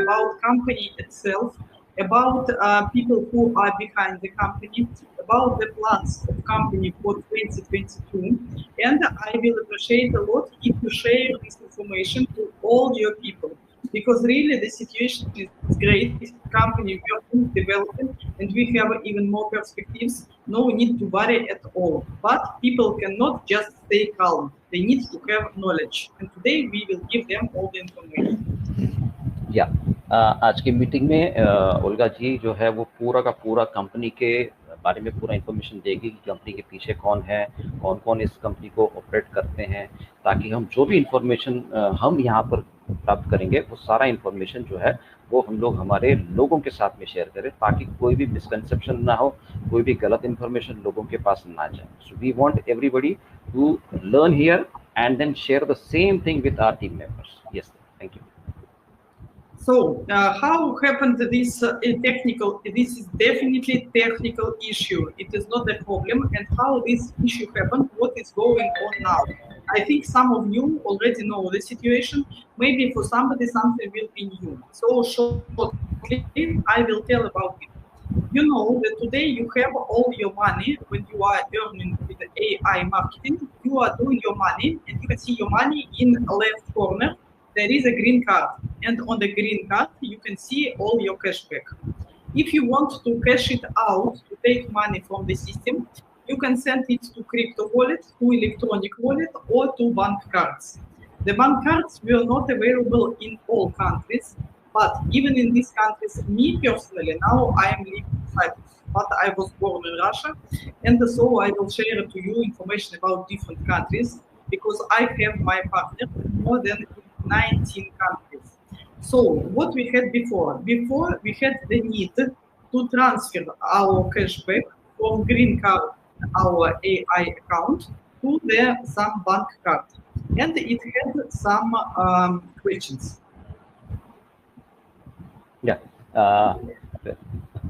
about company itself, about people who are behind the company, about the plans of company for 2022. And I will appreciate a lot if you share this information to all your people, because really the situation is great. Company working, developing, and we have even more perspectives. No need to worry at all. But people cannot just stay calm. They need to have knowledge. And today we will give them all the information. या आज की meeting में Olga जी जो है वो पूरा का पूरा कंपनी के बारे में पूरा इन्फॉर्मेशन देगी कि कंपनी के पीछे कौन है, कौन कौन इस कंपनी को ऑपरेट करते हैं, ताकि हम जो भी इन्फॉर्मेशन हम यहाँ पर प्राप्त करेंगे वो सारा इन्फॉर्मेशन जो है वो हम लोग हमारे लोगों के साथ में शेयर करें, ताकि कोई भी मिसकंसेप्शन ना हो, कोई भी गलत इन्फॉर्मेशन लोगों के पास ना जाए. So we want everybody to learn here and then share the same thing with our team members. Yes, thank you. So how happened this technical? This is definitely technical issue. It is not a problem. And how this issue happened? What is going on now? I think some of you already know the situation. Maybe for somebody something will be new. So shortly I will tell about it. You know that today you have all your money when you are earning with AI marketing. You are doing your money, and you can see your money in the left corner. There is a green card, and on the green card you can see all your cashback. If you want to cash it out, to take money from the system, you can send it to crypto wallet, to electronic wallet, or to bank cards. The bank cards were not available in all countries, but even in these countries, me personally, now I am living in Cyprus, but I was born in Russia, and so I will share to you information about different countries, because I have my partner more than 19 countries. So what we had before we had the need to transfer our cashback from green card, our AI account, to some bank card, and it had some questions.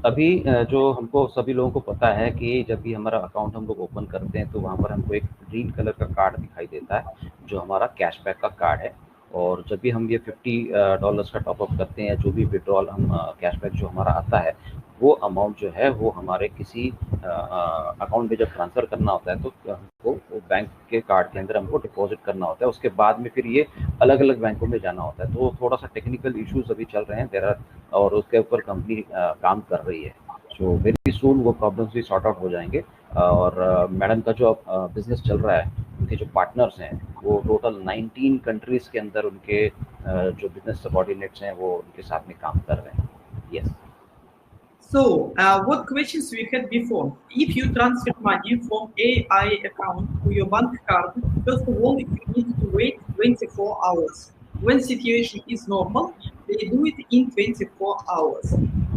अभी जो हमको सभी लोगों को पता है कि जब भी हमारा अकाउंट हम लोग ओपन करते हैं तो वहाँ पर हमको एक ग्रीन कलर का कार्ड दिखाई देता है जो हमारा कैशबैक का कार्ड है. और जब भी हम ये $50 का टॉपअप करते हैं, जो भी विड्रॉल हम कैशबैक जो हमारा आता है वो अमाउंट जो है वो हमारे किसी अकाउंट में जब ट्रांसफ़र करना होता है तो हमको वो बैंक के कार्ड के अंदर हमको डिपॉजिट करना होता है. उसके बाद में फिर ये अलग अलग बैंकों में जाना होता है. तो थोड़ा सा टेक्निकल इश्यूज अभी चल रहे हैं देयर आर, और उसके ऊपर कंपनी काम कर रही है. सो वेरी सून वो प्रॉब्लम्स भी सॉर्ट आउट हो जाएंगे. और मैडम का जो बिजनेस चल रहा है, उनके जो पार्टनर्स हैं वो टोटल 19 कंट्रीज़ के अंदर उनके जो बिजनेस सबऑर्डिनेट्स हैं वो उनके साथ में काम कर रहे हैं. Yes. So, what questions we had before? If you transfer money from AI account to your bank card, first of all, you need to wait 24 hours. When situation is normal, they do it in 24 hours.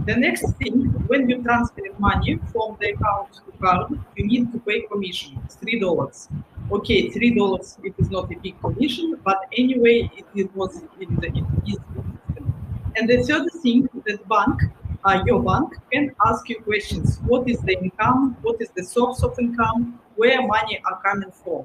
The next thing, when you transfer money from the account to card, you need to pay commission, $3. Okay, $3, it is not a big commission, but anyway, it was in the system. And the third thing, that your bank can ask you questions. What is the income? What is the source of income? Where money are coming from?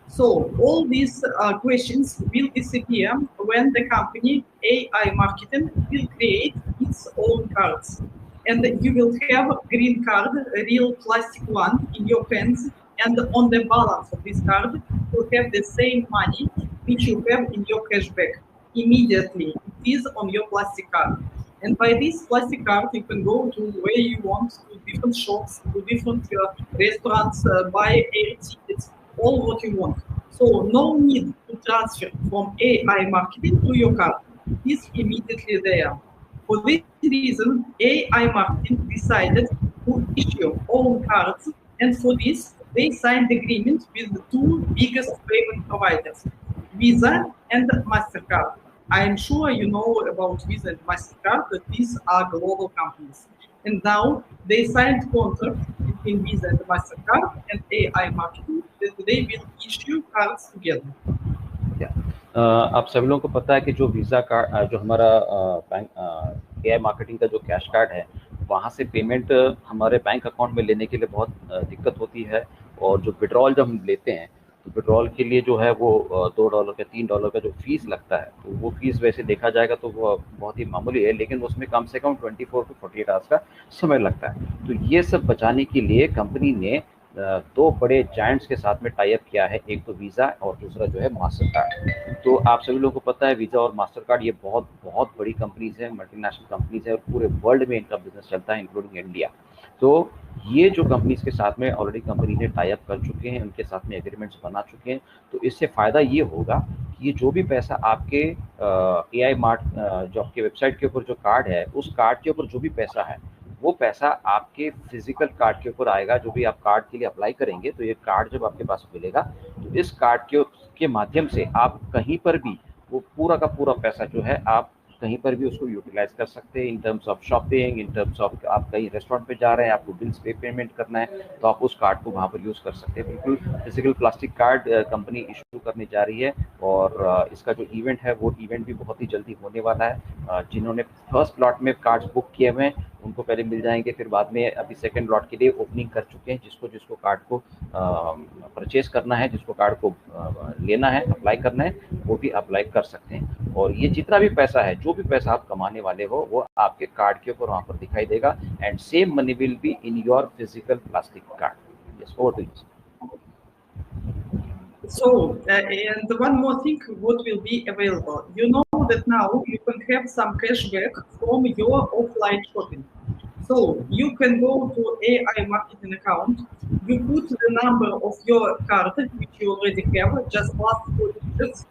So all these questions will disappear when the company AI Marketing will create its own cards. And you will have a green card, a real plastic one, in your hands, and on the balance of this card, you will have the same money which you have in your cashback. Immediately, it is on your plastic card. And by this plastic card, you can go to where you want, to different shops, to different restaurants, buy air tickets, all what you want. So no need to transfer from AI Marketing to your card. It is immediately there. For this reason, AI Marketing decided to issue own cards, and for this, they signed agreement with the two biggest payment providers, Visa and MasterCard. I am sure you know about Visa and MasterCard, that these are global companies. And now they signed contract between Visa and MasterCard and AI Marketing that they will issue cards together. आप सभी लोगों को पता है कि जो visa card, जो हमारा बैंक AI मार्केटिंग का जो कैश कार्ड है, वहाँ से पेमेंट हमारे बैंक अकाउंट में लेने के लिए बहुत दिक्कत होती है. और जो विड्रॉल जब हम लेते हैं तो पेट्रोल के लिए जो है वो $2 का $3 का जो फीस लगता है, तो वो फीस वैसे देखा जाएगा तो वो बहुत ही मामूली है, लेकिन उसमें कम से कम 24 to 48 आवर्स का समय लगता है। तो ये सब बचाने के लिए कंपनी ने 2 बड़े जायंट्स के साथ में टाई अप किया है, एक तो वीज़ा और दूसरा जो है मास्टर कार्ड। तो आप सभी लोगों को पता है वीज़ा और मास्टर कार्ड ये बहुत बहुत बड़ी कंपनीज है, मल्टीनेशनल कंपनीज है और पूरे वर्ल्ड में इनका बिजनेस चलता है इंक्लूडिंग इंडिया। तो ये जो कंपनीज के साथ में ऑलरेडी कंपनी ने टाई अप कर चुके हैं, उनके साथ में एग्रीमेंट्स बना चुके हैं, तो इससे फ़ायदा ये होगा कि ये जो भी पैसा आपके AI मार्ट जो आपके वेबसाइट के ऊपर जो कार्ड है, उस कार्ड के ऊपर जो भी पैसा है, वो पैसा आपके फिजिकल कार्ड के ऊपर आएगा। जो भी आप कार्ड के लिए अप्लाई करेंगे, तो ये कार्ड जब आपके पास मिलेगा, तो इस कार्ड के माध्यम से आप कहीं पर भी वो पूरा का पूरा पैसा जो है आप कहीं पर भी उसको यूटिलाइज कर सकते हैं, in terms of shopping, in terms of आप कहीं रेस्टोरेंट पे जा रहे हैं, आपको बिल्स पे पेमेंट करना है, तो आप उस कार्ड को वहाँ पर यूज़ कर सकते हैं। बिल्कुल physical plastic card company issue करने जा रही है, और इसका जो इवेंट है वो इवेंट भी बहुत ही जल्दी होने वाला है। जिन्होंने फर्स्ट लॉट में कार्ड्स बुक किए हुए हैं उनको पहले मिल जाएंगे, फिर बाद में अभी सेकेंड लॉट के लिए ओपनिंग कर चुके हैं। जिसको कार्ड को परचेज करना है, जिसको कार्ड को लेना है, अप्लाई करना है, वो भी अप्लाई कर सकते हैं। और ये जितना भी पैसा है, जो भी पैसा आप कमाने वाले हो, वो आपके कार्ड के ऊपर वहाँ पर दिखाई देगा, and same money will be in your physical plastic card. Yes, over to you. So, and one more thing, what will be available? You know that now you can have some cashback from your offline shopping. So you can go to AI marketing account, you put the number of your card, which you already have, just last 4 digits,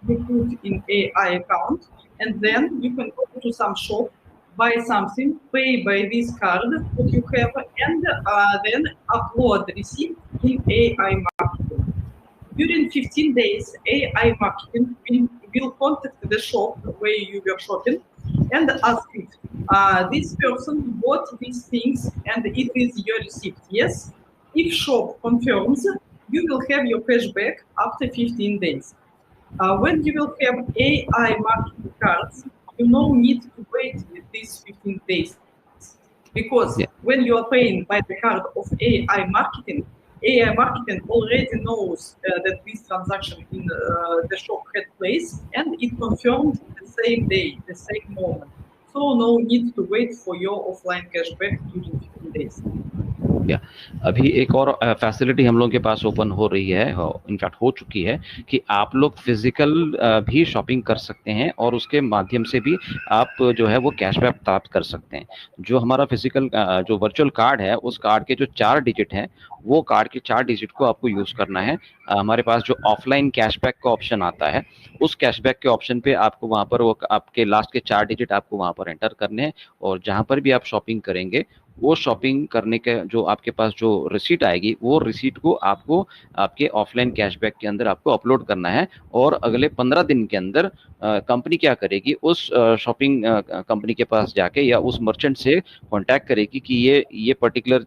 you put in AI account, and then you can go to some shop, buy something, pay by this card what you have, and then upload the receipt in AI marketing. During 15 days, AI marketing will contact the shop where you were shopping and ask it, this person bought these things and it is your receipt, yes? If shop confirms, you will have your cashback after 15 days. When you will have AI marketing cards, you no need to wait with these 15 days. Because when you are paying by the card of AI marketing already knows that this transaction in the shop had place, and it confirmed the same day, the same moment. So no need to wait for your offline cashback during 15 days. अभी एक और facility हम लोगों के पास open हो रही है, in fact हो चुकी है, कि आप लोग फिजिकल भी शॉपिंग कर सकते हैं और उसके माध्यम से भी आप जो है वो कैशबैक प्राप्त कर सकते हैं। जो हमारा फिजिकल जो वर्चुअल कार्ड है, उस कार्ड के जो 4 डिजिट हैं, वो कार्ड के 4 डिजिट को आपको यूज़ करना है। हमारे पास जो ऑफलाइन कैशबैक का ऑप्शन आता है, उस कैशबैक के ऑप्शन पे आपको वहाँ पर वो आपके लास्ट के 4 डिजिट आपको वहाँ पर एंटर करने हैं, और जहाँ पर भी आप शॉपिंग करेंगे, वो शॉपिंग करने के जो आपके पास जो रिसीट आएगी, वो रिसीट को आपको आपके ऑफलाइन कैशबैक के अंदर आपको अपलोड करना है। और अगले 15 दिन के अंदर कंपनी क्या करेगी, उस शॉपिंग कंपनी के पास जाके या उस मर्चेंट से कांटेक्ट करेगी कि ये पर्टिकुलर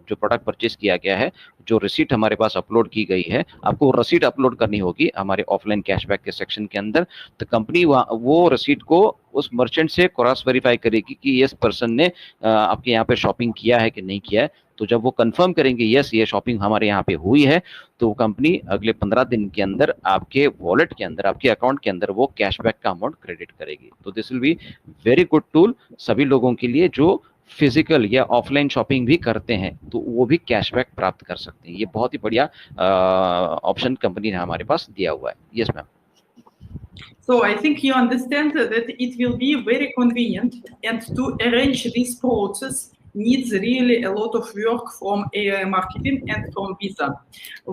जो प्रोडक्ट परचेज किया गया है, जो रिसीट हमारे पास अपलोड की गई है, आपको रिसीट अपलोड करनी होगी हमारे ऑफलाइन कैशबैक के सेक्शन के अंदर। तो कंपनी वो रिसीट को उस मर्चेंट से क्रॉस वेरीफाई करेगी कि इस पर्सन ने आपके यहाँ पे शॉपिंग किया है कि नहीं किया है। तो जब वो कंफर्म करेंगे यस ये शॉपिंग हमारे यहाँ पे हुई है, तो कंपनी अगले 15 दिन के अंदर आपके वॉलेट के अंदर, आपके अकाउंट के अंदर वो कैशबैक का अमाउंट क्रेडिट करेगी। तो this will be very good tool सभी लोगों के लिए जो फिजिकल या ऑफलाइन शॉपिंग भी करते हैं, तो वो भी कैशबैक प्राप्त कर सकते हैं। ये बहुत ही बढ़िया ऑप्शन कंपनी ने हमारे पास दिया हुआ है। Yes ma'am. So I think you understand that it will be very convenient, and to arrange this process needs really a lot of work from AI marketing and from Visa.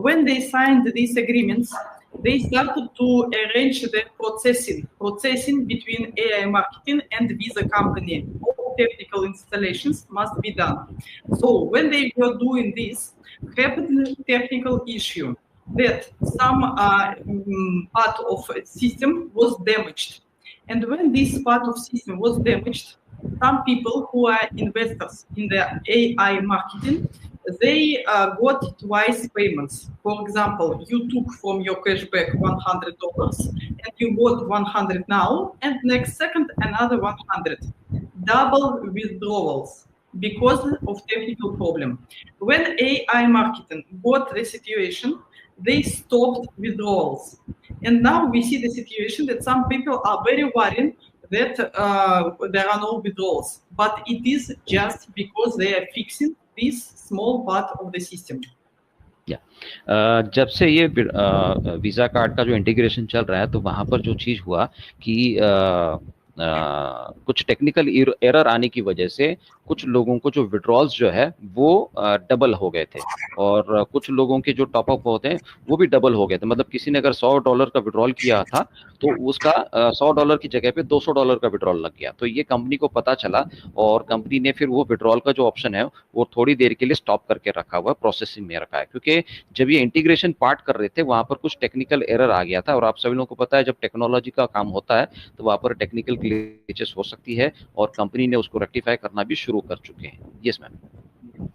When they signed these agreements, they started to arrange the processing between AI marketing and Visa company. All technical installations must be done. So when they were doing this, happened a technical issue that some part of system was damaged. And when this part of system was damaged, some people who are investors in the AI marketing, they got twice payments. For example, you took from your cashback $100 and you got 100 now, and next second another 100. Double withdrawals because of technical problem. When AI marketing got the situation, they stopped withdrawals. And now we see the situation that some people are very worried that there are no withdrawals, but it is just because they are fixing this small part of the system. जब से ये visa card का जो integration चल रहा है तो वहाँ पर जो चीज़ हुआ कि कुछ टेक्निकल एरर आने की वजह से कुछ लोगों को जो विड्रॉल्स जो है वो डबल हो गए थे और कुछ लोगों के जो टॉप अप होते हैं वो भी डबल हो गए थे। मतलब किसी ने अगर $100 का विड्रॉल किया था तो उसका $100 की जगह पे $200 का विड्रॉल लग गया। तो ये कंपनी को पता चला और कंपनी ने फिर वो विड्रॉल का जो ऑप्शन है वो थोड़ी देर के लिए स्टॉप करके रखा हुआ, प्रोसेसिंग में रखा है, क्योंकि जब ये इंटीग्रेशन पार्ट कर रहे थे वहां पर कुछ टेक्निकल एरर आ गया था। और आप सभी लोगों को पता है जब टेक्नोलॉजी का काम होता है तो वहां पर टेक्निकल ग्लिचेस हो सकती है और कंपनी ने उसको रेक्टिफाई करना भी शुरू कर चुके हैं। Yes ma'am.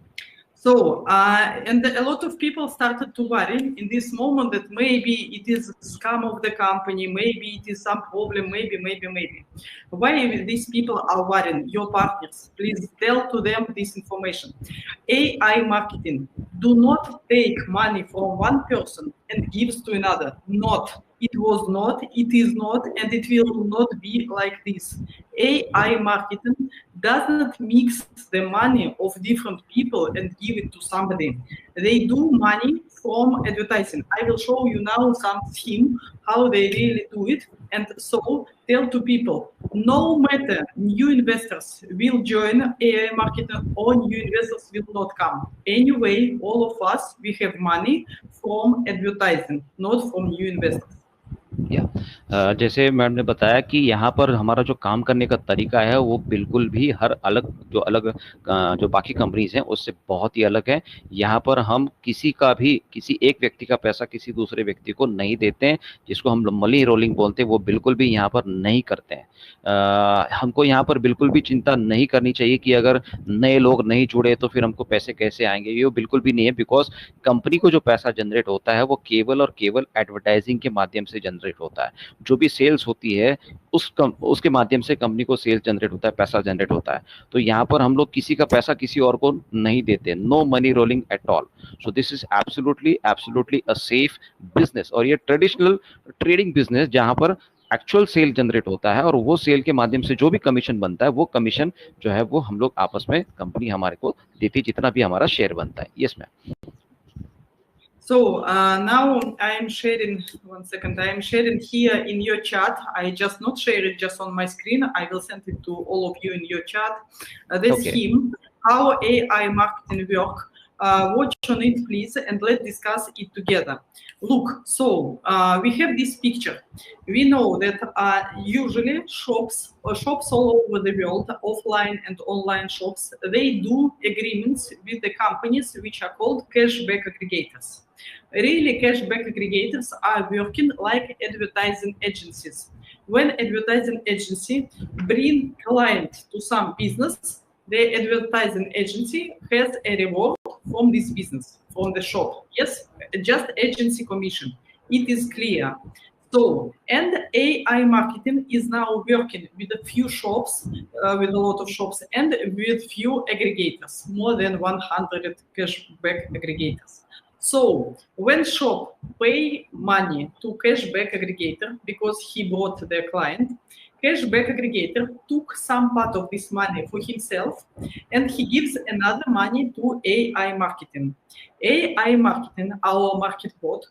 So, and a lot of people started to worry in this moment that maybe it is scam of the company, maybe it is some problem, maybe. Why these people are worrying? Your partners, please tell to them this information. AI marketing, do not take money from one person and gives to another. Not. It was not, it is not, and it will not be like this. AI marketing doesn't mix the money of different people and give it to somebody. They do money from advertising. I will show you now some scheme how they really do it. And so tell to people, no matter new investors will join AI marketing or new investors will not come. Anyway, all of us, we have money from advertising, not from new investors. जैसे ma'am ने बताया कि यहाँ पर हमारा जो काम करने का तरीका है वो बिल्कुल भी हर अलग जो बाकी कंपनीज हैं उससे बहुत ही अलग है। यहाँ पर हम किसी एक व्यक्ति का पैसा किसी दूसरे व्यक्ति को नहीं देते हैं, जिसको हम मनी रोलिंग बोलते हैं, वो बिल्कुल भी यहाँ पर नहीं करते हैं। हमको यहाँ पर बिल्कुल भी चिंता नहीं करनी चाहिए कि अगर नए लोग नहीं जुड़े तो फिर हमको पैसे कैसे आएंगे, ये बिल्कुल भी नहीं है। बिकॉज कंपनी को जो पैसा जनरेट होता है वो केवल और केवल एडवर्टाइजिंग के माध्यम से जनरेट होता है। जो भी सेल्स होती है उसके माध्यम से कंपनी को सेल्स जनरेट होता है, पैसा जनरेट होता है। तो यहाँ पर हम लोग किसी का पैसा किसी और को नहीं देते, no money rolling at all. So this is absolutely a safe business और ये ट्रेडिशनल ट्रेडिंग बिजनेस जहाँ पर एक्चुअल सेल जनरेट होता है और वो सेल के माध्यम से जो भी कमीशन बनता है वो कमीशन जो है वो हम लोग आपस में कंपनी हमारे को देती है, जितना भी हमारा शेयर बनता है। Yes ma'am. So now I am sharing, one second, I am sharing here in your chat. I just not share it just on my screen. I will send it to all of you in your chat. The scheme, how AI marketing work. Watch on it, please, and let's discuss it together. Look, so we have this picture. We know that usually shops all over the world, offline and online shops, they do agreements with the companies which are called cashback aggregators. Really, cashback aggregators are working like advertising agencies. When advertising agency bring client to some business, the advertising agency has a reward from this business, from the shop. Yes, just agency commission. It is clear. So, and AI marketing is now working with a few shops, with a lot of shops, and with few aggregators, more than 100 cashback aggregators. So, when shop pay money to cashback aggregator because he bought their client, cashback aggregator took some part of this money for himself and he gives another money to AI marketing. AI marketing, our market bot,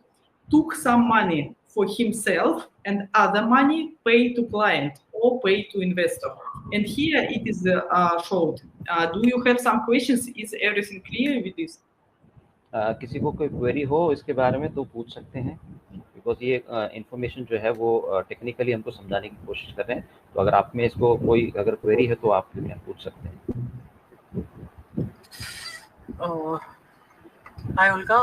took some money for himself and other money paid to client or paid to investor. And here it is showed. Do you have some questions? Is everything clear with this? किसी को कोई query हो इसके बारे में तो पूछ सकते हैं, बिकॉज ये इंफॉर्मेशन जो है वो टेक्निकली हमको समझाने की कोशिश कर रहे हैं। तो अगर आप में इसको कोई अगर क्वेरी है तो आप पूछ सकते हैं। Hi Olga,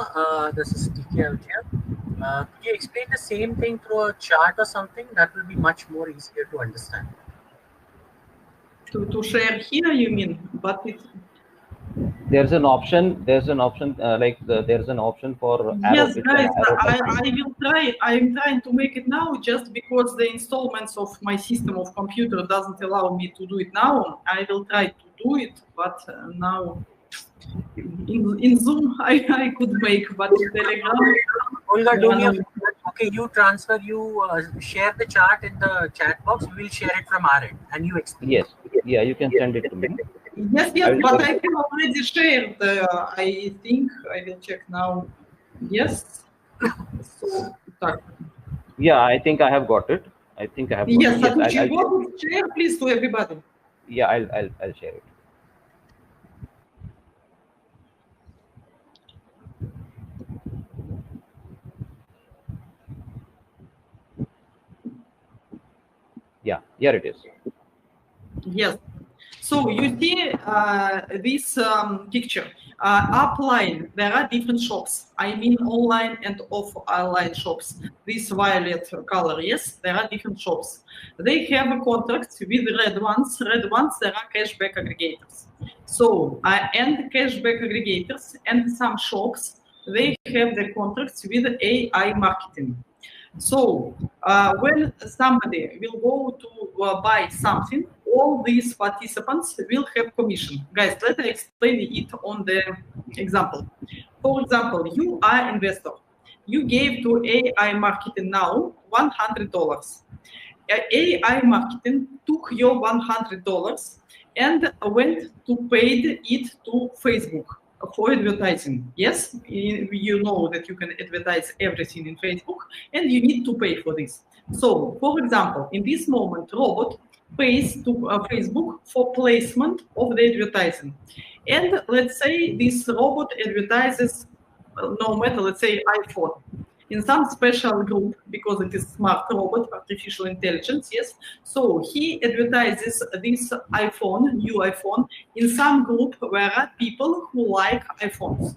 this is DK out here. Could you explain the same thing through a chart or something? That will be much more easier to understand. To share here, you mean? But there's an option there's an option for arrow. Yes, guys, I will try. I'm trying to make it now just because the installments of my system of computer doesn't allow me to do it now. I will try to do it, but now in Zoom I could make, but in Telegram. Olga, do me a favor. Okay, you transfer, share the chart in the chat box. We will share it from our end, and you explain. Yes, yeah, you can send it to me. Yes, but I have already shared. I think I will check now. Yes. So, yeah, I think I have got it. I think I have got yes, it. Yes, I'll share, please, to everybody. Yeah, I'll share it. Yeah, here it is. Yes. So you see this picture. Upline, there are different shops. I mean online and offline shops. This violet color, yes, there are different shops. They have a contract with red ones. Red ones, there are cashback aggregators. So, and cashback aggregators and some shops, they have the contracts with AI marketing. So when somebody will go to buy something, all these participants will have commission. Guys, let me explain it on the example. For example, you are investor. You gave to AI marketing now $100. AI marketing took your $100 and went to paid it to Facebook for advertising. Yes, you know that you can advertise everything in Facebook and you need to pay for this. So, for example, in this moment, robot pays to Facebook for placement of the advertising. And let's say this robot advertises, no matter, let's say iPhone, in some special group, because it is smart robot, artificial intelligence, yes. So he advertises this iPhone, new iPhone, in some group where are people who like iPhones.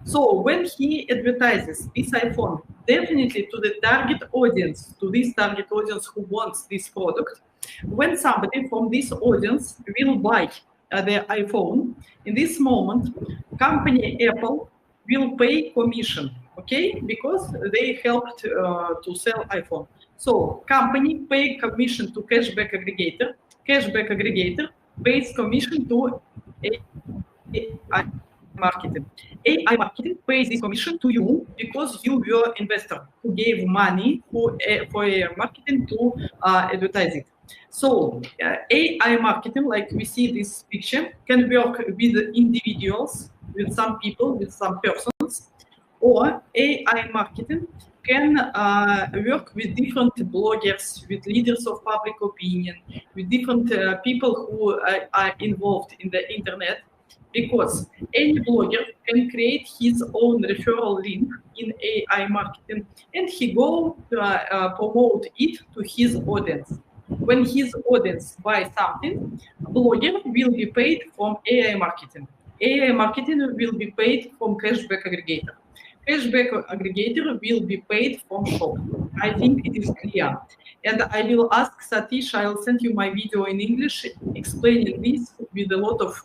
So when he advertises this iPhone, definitely to the target audience, to this target audience who wants this product, when somebody from this audience will buy the iPhone, in this moment, company Apple will pay commission, okay, because they helped to sell iPhone. So company pay commission to cashback aggregator pays commission to AI marketing. AI marketing pays this commission to you because you were investor who gave money for marketing to advertise it. So AI marketing, like we see this picture, can work with individuals, with some people, with some persons, or AI marketing can work with different bloggers, with leaders of public opinion, with different people who are involved in the internet, because any blogger can create his own referral link in AI marketing and he go promote it to his audience. When his audience buys something, blogger will be paid from AI marketing. AI marketing will be paid from cashback aggregator. Cashback aggregator will be paid from shop. I think it is clear. And I will ask Satish, I'll send you my video in English explaining this with a lot of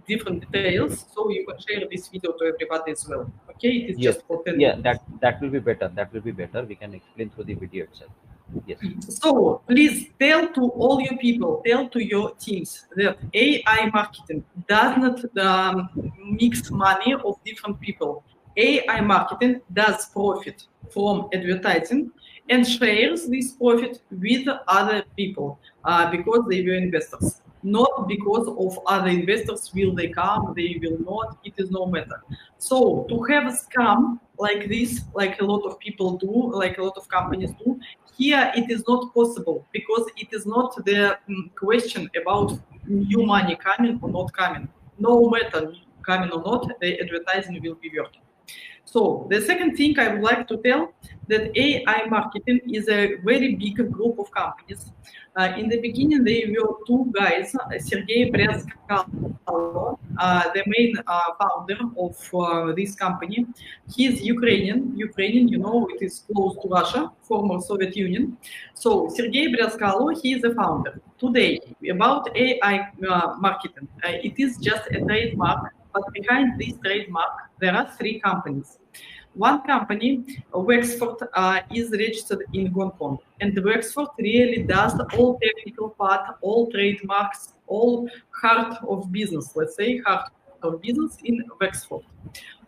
different details, so you can share this video to everybody as well. Okay, it is just for 10 minutes. Yeah, that will be better. That will be better. We can explain through the video itself. Yes. So please tell to all your people, tell to your teams that AI marketing does not mix money of different people. AI marketing does profit from advertising and shares this profit with other people because they were investors. Not because of other investors, will they come, they will not, it is no matter. So to have a scam like this, like a lot of people do, like a lot of companies do, here it is not possible because it is not the question about new money coming or not coming. No matter coming or not, the advertising will be working. So the second thing I would like to tell that AI marketing is a very big group of companies. In the beginning, there were two guys, Sergey Bryaskalo, the main founder of this company. He is Ukrainian, you know, it is close to Russia, former Soviet Union. So Sergey Bryaskalo, he is the founder. Today, about AI marketing, it is just a trademark, but behind this trademark, there are three companies. One company, Wexford, is registered in Hong Kong, and Wexford really does all technical part, all trademarks, all heart of business, let's say heart of business in Wexford.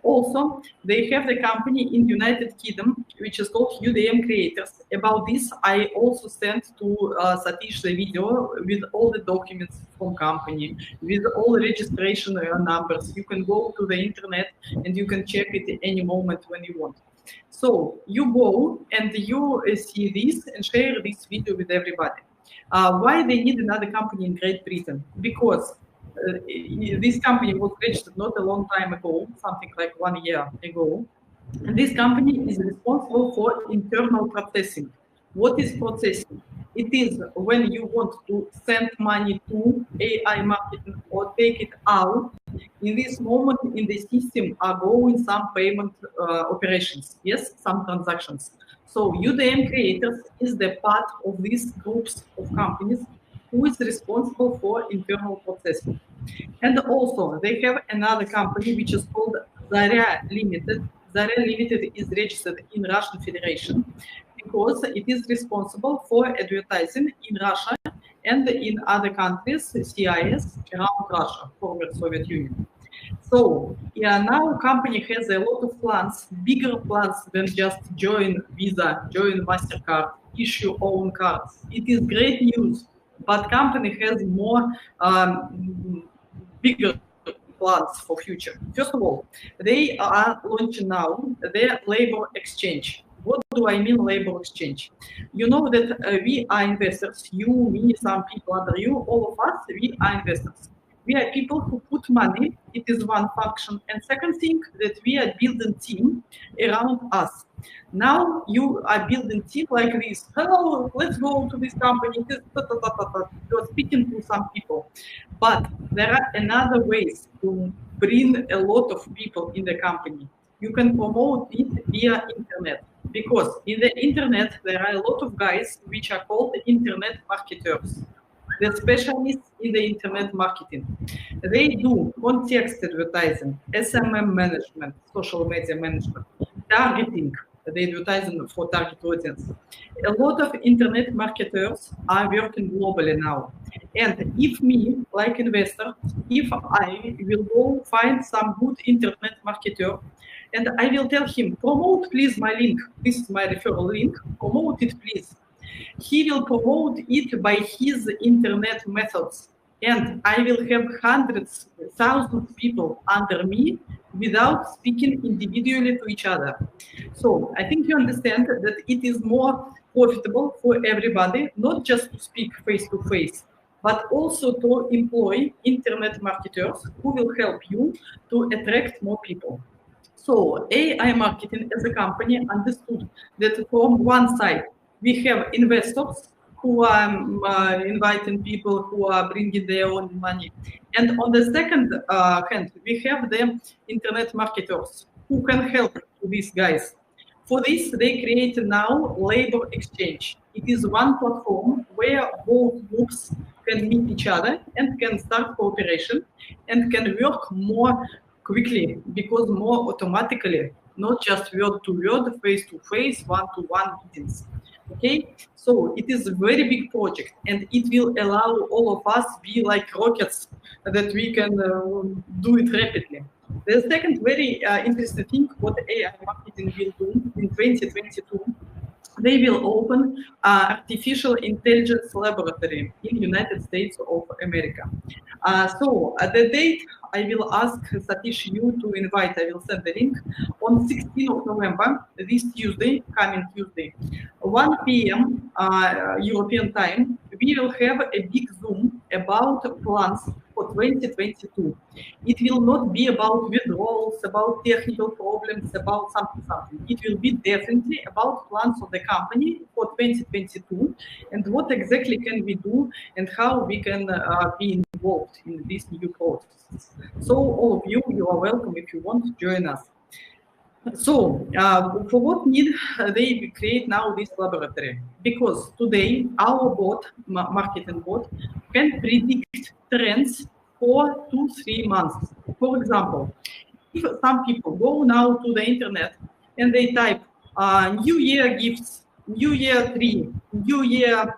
Also, they have the company in United Kingdom, which is called UDM Creators. About this, I also sent to Satish the video with all the documents from company, with all registration numbers. You can go to the internet and you can check it at any moment when you want. So you go and you see this and share this video with everybody. Why they need another company in Great Britain? Because this company was registered not a long time ago, something like 1 year ago. And this company is responsible for internal processing. What is processing? It is when you want to send money to AI marketing or take it out. In this moment, in the system are going some payment operations, yes, some transactions. So UDM Creators is the part of these groups of companies who is responsible for internal processing. And also, they have another company which is called Zarya Limited. Zarya Limited is registered in Russian Federation because it is responsible for advertising in Russia and in other countries, CIS, around Russia, former Soviet Union. So now company has a lot of plans, bigger plans than just join Visa, join MasterCard, issue own cards. It is great news, but company has more bigger plans for future. First of all, they are launching now their labor exchange. What do I mean labor exchange? You know that we are investors, you, me, some people under you, all of us, we are investors. We are people who put money, it is one function. And second thing, that we are building team around us. Now you are building team like this. Hello, let's go to this company. You're speaking to some people. But there are another ways to bring a lot of people in the company. You can promote it via internet. Because in the internet, there are a lot of guys which are called internet marketers. The specialists in the internet marketing. They do context advertising, SMM management, social media management, targeting, the advertising for target audience. A lot of internet marketers are working globally now. And if me, like investor, if I will go find some good internet marketer, and I will tell him, promote please my link, this is my referral link, promote it please. He will promote it by his internet methods. And I will have hundreds, thousands of people under me without speaking individually to each other. So I think you understand that it is more profitable for everybody, not just to speak face to face, but also to employ internet marketers who will help you to attract more people. So AI marketing as a company understood that from one side, we have investors who are inviting people who are bringing their own money. And on the second hand, we have the internet marketers who can help these guys. For this, they create now labor exchange. It is one platform where both groups can meet each other and can start cooperation and can work more quickly because more automatically, not just word to word, face to face, one-to-one meetings. Okay, so it is a very big project and it will allow all of us be like rockets that we can do it rapidly. The second very interesting thing what AI marketing will do in 2022, they will open artificial intelligence laboratory in United States of America. So at the date, I will ask Satish you to invite, I will send the link, on 16th of November, this Tuesday, coming Tuesday, 1 p.m. European time, we will have a big Zoom about plans for 2022. It will not be about withdrawals, about technical problems, about something. It will be definitely about plans of the company for 2022 and what exactly can we do and how we can be involved in these new processes. So all of you, you are welcome if you want to join us. So for what need they create now this laboratory? Because today our bot, marketing bot, can predict trends for 2-3 months. For example, if some people go now to the internet and they type New Year gifts, New Year tree, New Year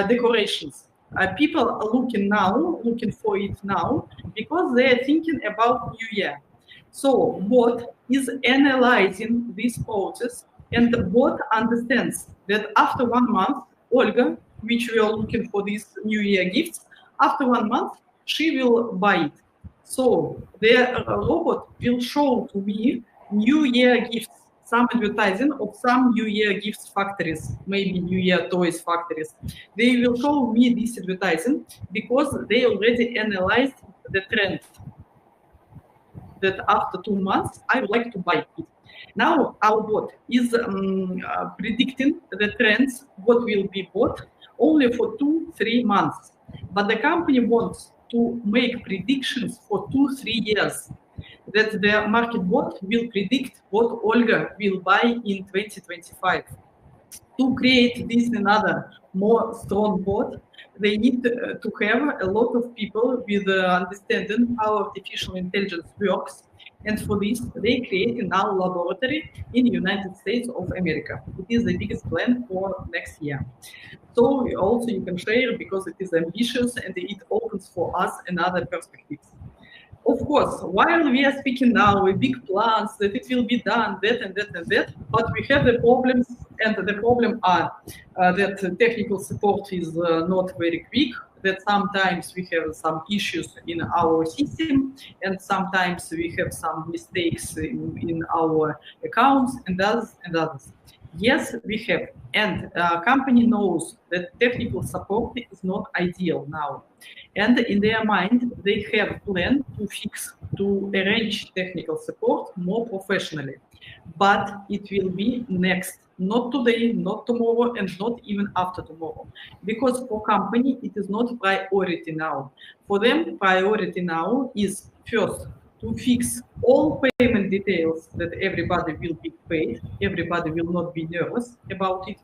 decorations, people are looking for it now because they are thinking about New Year. So bot is analyzing this process, and the bot understands that after 1 month, Olga, which we are looking for these New Year gifts, after 1 month, she will buy it. So the robot will show to me New Year gifts, some advertising of some New Year gifts factories, maybe New Year toys factories. They will show me this advertising because they already analyzed the trend that after 2 months, I would like to buy it. Now our bot is predicting the trends, what will be bought, only for 2-3 months. But the company wants to make predictions for 2-3 years. That the market bot will predict what Olga will buy in 2025. To create this another more strong bot, they need to have a lot of people with understanding how artificial intelligence works. And for this, they create now laboratory in the United States of America. It is the biggest plan for next year. So also you can share because it is ambitious and it opens for us another perspectives. Of course, while we are speaking now with big plans that it will be done, that and that and that, but we have the problems, and the problem are that technical support is not very quick, that sometimes we have some issues in our system, and sometimes we have some mistakes in our accounts and others and others. Yes, we have, and company knows that technical support is not ideal now. And in their mind, they have a plan to fix, to arrange technical support more professionally. But it will be next, not today, not tomorrow, and not even after tomorrow. Because for company, it is not priority now. For them, priority now is first, to fix all payment details that everybody will be paid, everybody will not be nervous about it.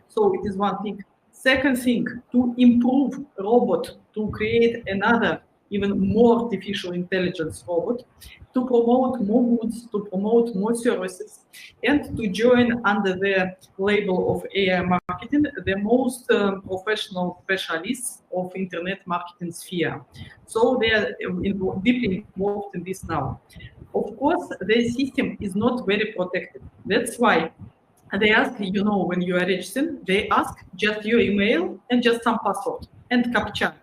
So it is one thing. Second thing, to improve robot, to create another, even more artificial intelligence robot, to promote more goods, to promote more services, and to join under the label of AI marketing the most professional specialists of internet marketing sphere. So they are deeply involved in this now. Of course, the system is not very protected. That's why they ask, you know, when you are registering, they ask just your email and just some password and CAPTCHA.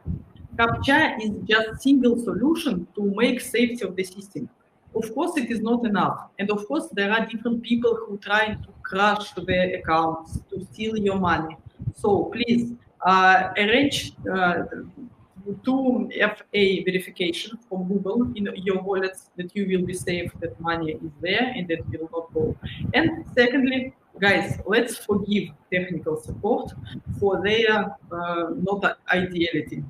CAPTCHA is just single solution to make safety of the system. Of course, it is not enough. And of course, there are different people who try to crash the accounts, to steal your money. So please arrange 2FA verification from Google in your wallets that you will be safe, that money is there and that will not go. And secondly, guys, let's forgive technical support for their not ideality,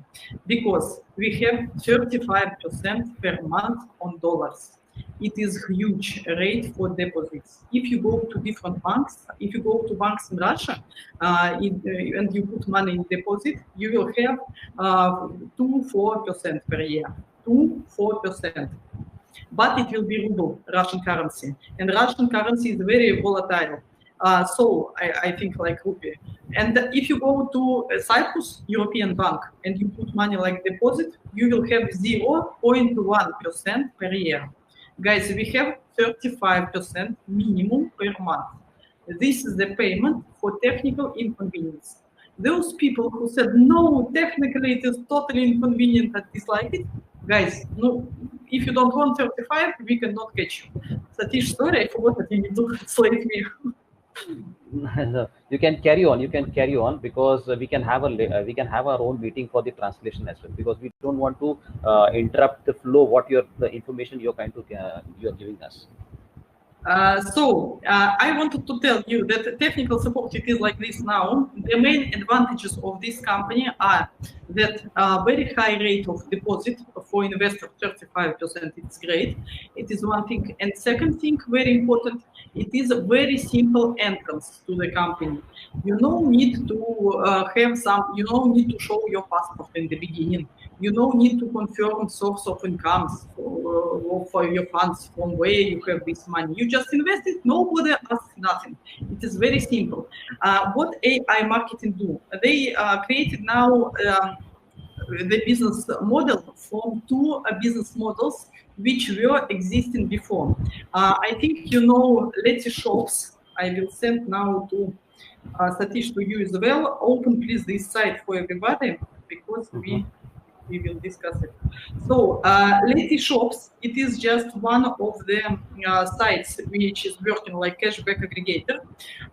because we have 35% per month on dollars. It is huge rate for deposits. If you go to different banks, if you go to banks in Russia and you put money in deposit, you will have 2-4% per year, 2-4%. But it will be ruble, Russian currency, and Russian currency is very volatile. So I think like rupee. And if you go to Cyprus European Bank and you put money like deposit, you will have 0.1% per year. Guys, we have 35% minimum per month. This is the payment for technical inconvenience. Those people who said, no, technically it is totally inconvenient and dislike it, guys, no, if you don't want 35, we cannot catch you. Satish, sorry, I forgot that you need to translate me. You can carry on because we can have our own meeting for the translation as well, because we don't want to interrupt the flow the information you're giving us. So I wanted to tell you that technical support, it is like this now. The main advantages of this company are that very high rate of deposit for investor, 35%, it's great. It is one thing. And second thing, very important, it is a very simple entrance to the company. You don't need to you don't need to show your passport in the beginning. You don't need to confirm source of incomes for your funds, from where you have this money. You just invest it, nobody asks nothing. It is very simple. What AI marketing do? They created now the business model from two business models which were existing before. I think you know Letty Shops. I will send now to Satish to you as well. Open please this site for everybody because we will discuss it. So Letty Shops, it is just one of the sites which is working like cashback aggregator.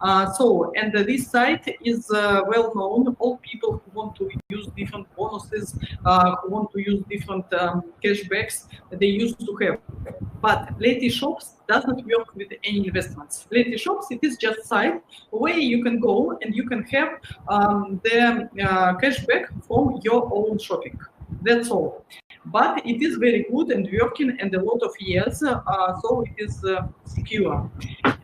And this site is well known. All people who want to use different bonuses, who want to use different cashbacks, they used to have. But Letty Shops does not work with any investments. Letty Shops, it is just site where you can go and you can have the cashback from your own shopping. That's all. But it is very good and working and a lot of years, so it is secure.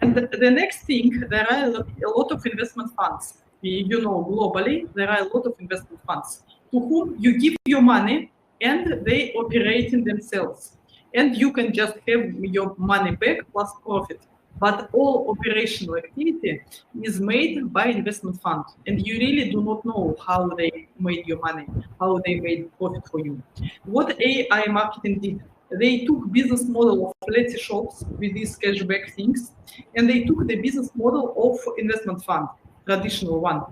And the next thing, there are a lot of investment funds. You know, globally, there are a lot of investment funds to whom you give your money and they operate in themselves. And you can just have your money back plus profit. But all operational activity is made by investment fund. And you really do not know how they made your money, how they made profit for you. What AI marketing did, they took business model of Letty Shops with these cashback things, and they took the business model of investment fund, traditional one.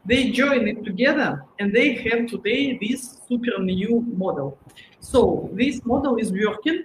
They join it together, and they have today this super new model. So this model is working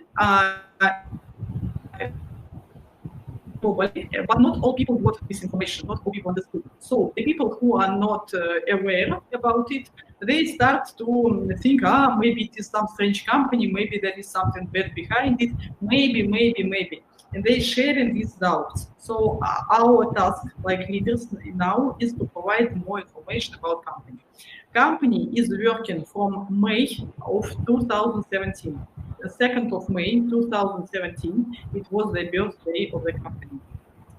globally, but not all people got this information, not all people understood. So the people who are not aware about it, they start to think, maybe it is some strange company, maybe there is something bad behind it, maybe. And they sharing these doubts. So our task, like leaders now, is to provide more information about company. Company is working from May of 2017. The 2nd of May 2017, it was the birthday of the company.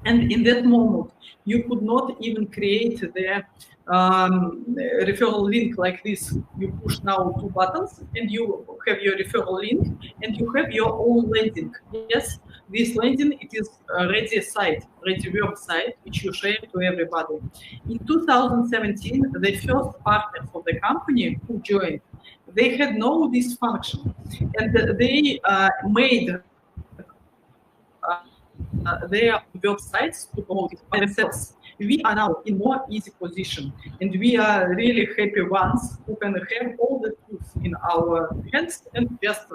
And in that moment, you could not even create the referral link like this. You push now 2 buttons and you have your referral link and you have your own landing. Yes, this landing, it is a ready site, ready website, which you share to everybody. In 2017, the first partners of the company who joined, they had no this function, and they made their websites to promote it by themselves. We are now in more easy position, and we are really happy ones who can have all the tools in our hands and just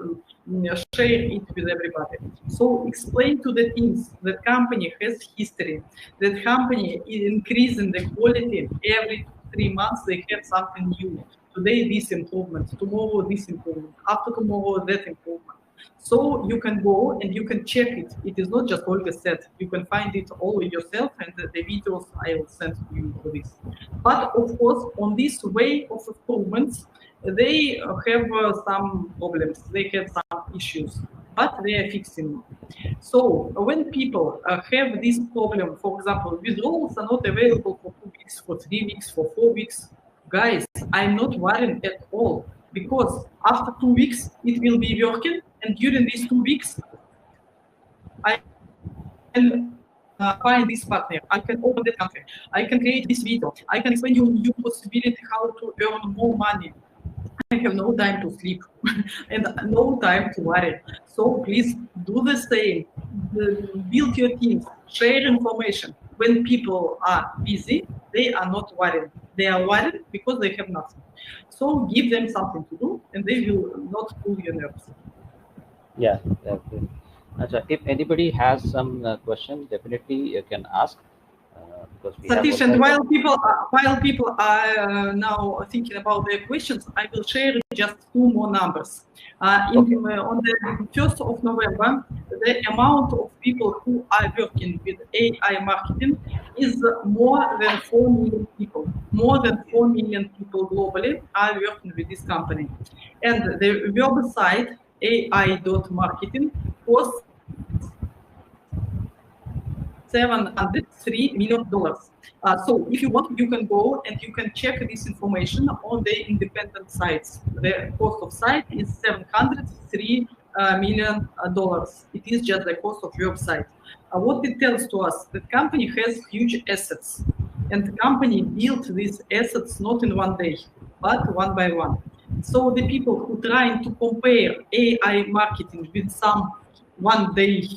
share it with everybody. So explain to the teams that company has history, that company is increasing the quality every 3 months. They have something new. Today this improvement, tomorrow this improvement, after tomorrow that improvement. So you can go and you can check it. It is not just Olga said. You can find it all yourself, and the videos I will send to you for this. But of course, on this way of improvements, they have some problems. They have some issues, but they are fixing it. So when people have this problem, for example, withdrawals are not available for 2 weeks, for 3 weeks, for 4 weeks, guys, I'm not worried at all, because after 2 weeks it will be working, and during these 2 weeks I can find this partner, I can open the country, I can create this video, I can explain you new possibility how to earn more money. I have no time to sleep and no time to worry. So please do the same. Build your teams, share information. When people are busy, they are not worried. They are worried because they have nothing. So give them something to do, and they will not pull your nerves. Yeah, okay. If anybody has some question, definitely you can ask. Satish, and while people are now thinking about their questions, I will share just 2 more numbers. On the 1st of November, the amount of people who are working with AI marketing is more than 4 million people. More than 4 million people globally are working with this company. And the website AI.marketing costs $703 million. So if you want, you can go and you can check this information on the independent sites. The cost of site is $703 million. It is just the cost of your website. What it tells to us, that company has huge assets, and the company built these assets not in 1 day, but one by one. So the people who trying to compare AI marketing with some one day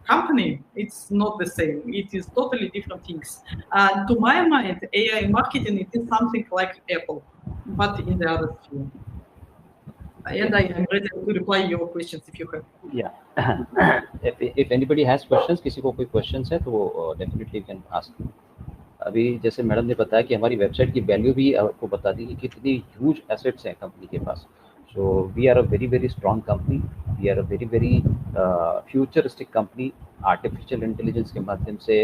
company, it's not the same. It is totally different things. To my mind, AI marketing it is something like Apple, but in the other sphere. And I am ready to reply your questions if you have. Yeah. if anybody has questions, किसी को कोई questions है तो वो definitely can ask. अभी जैसे madam ने बताया कि हमारी वेबसाइट की वैल्यू भी आपको बता दी कि कितनी ह्यूज एसेट्स हैं कंपनी के पास. So we are a very strong company. We are a very futuristic company. Artificial intelligence के माध्यम से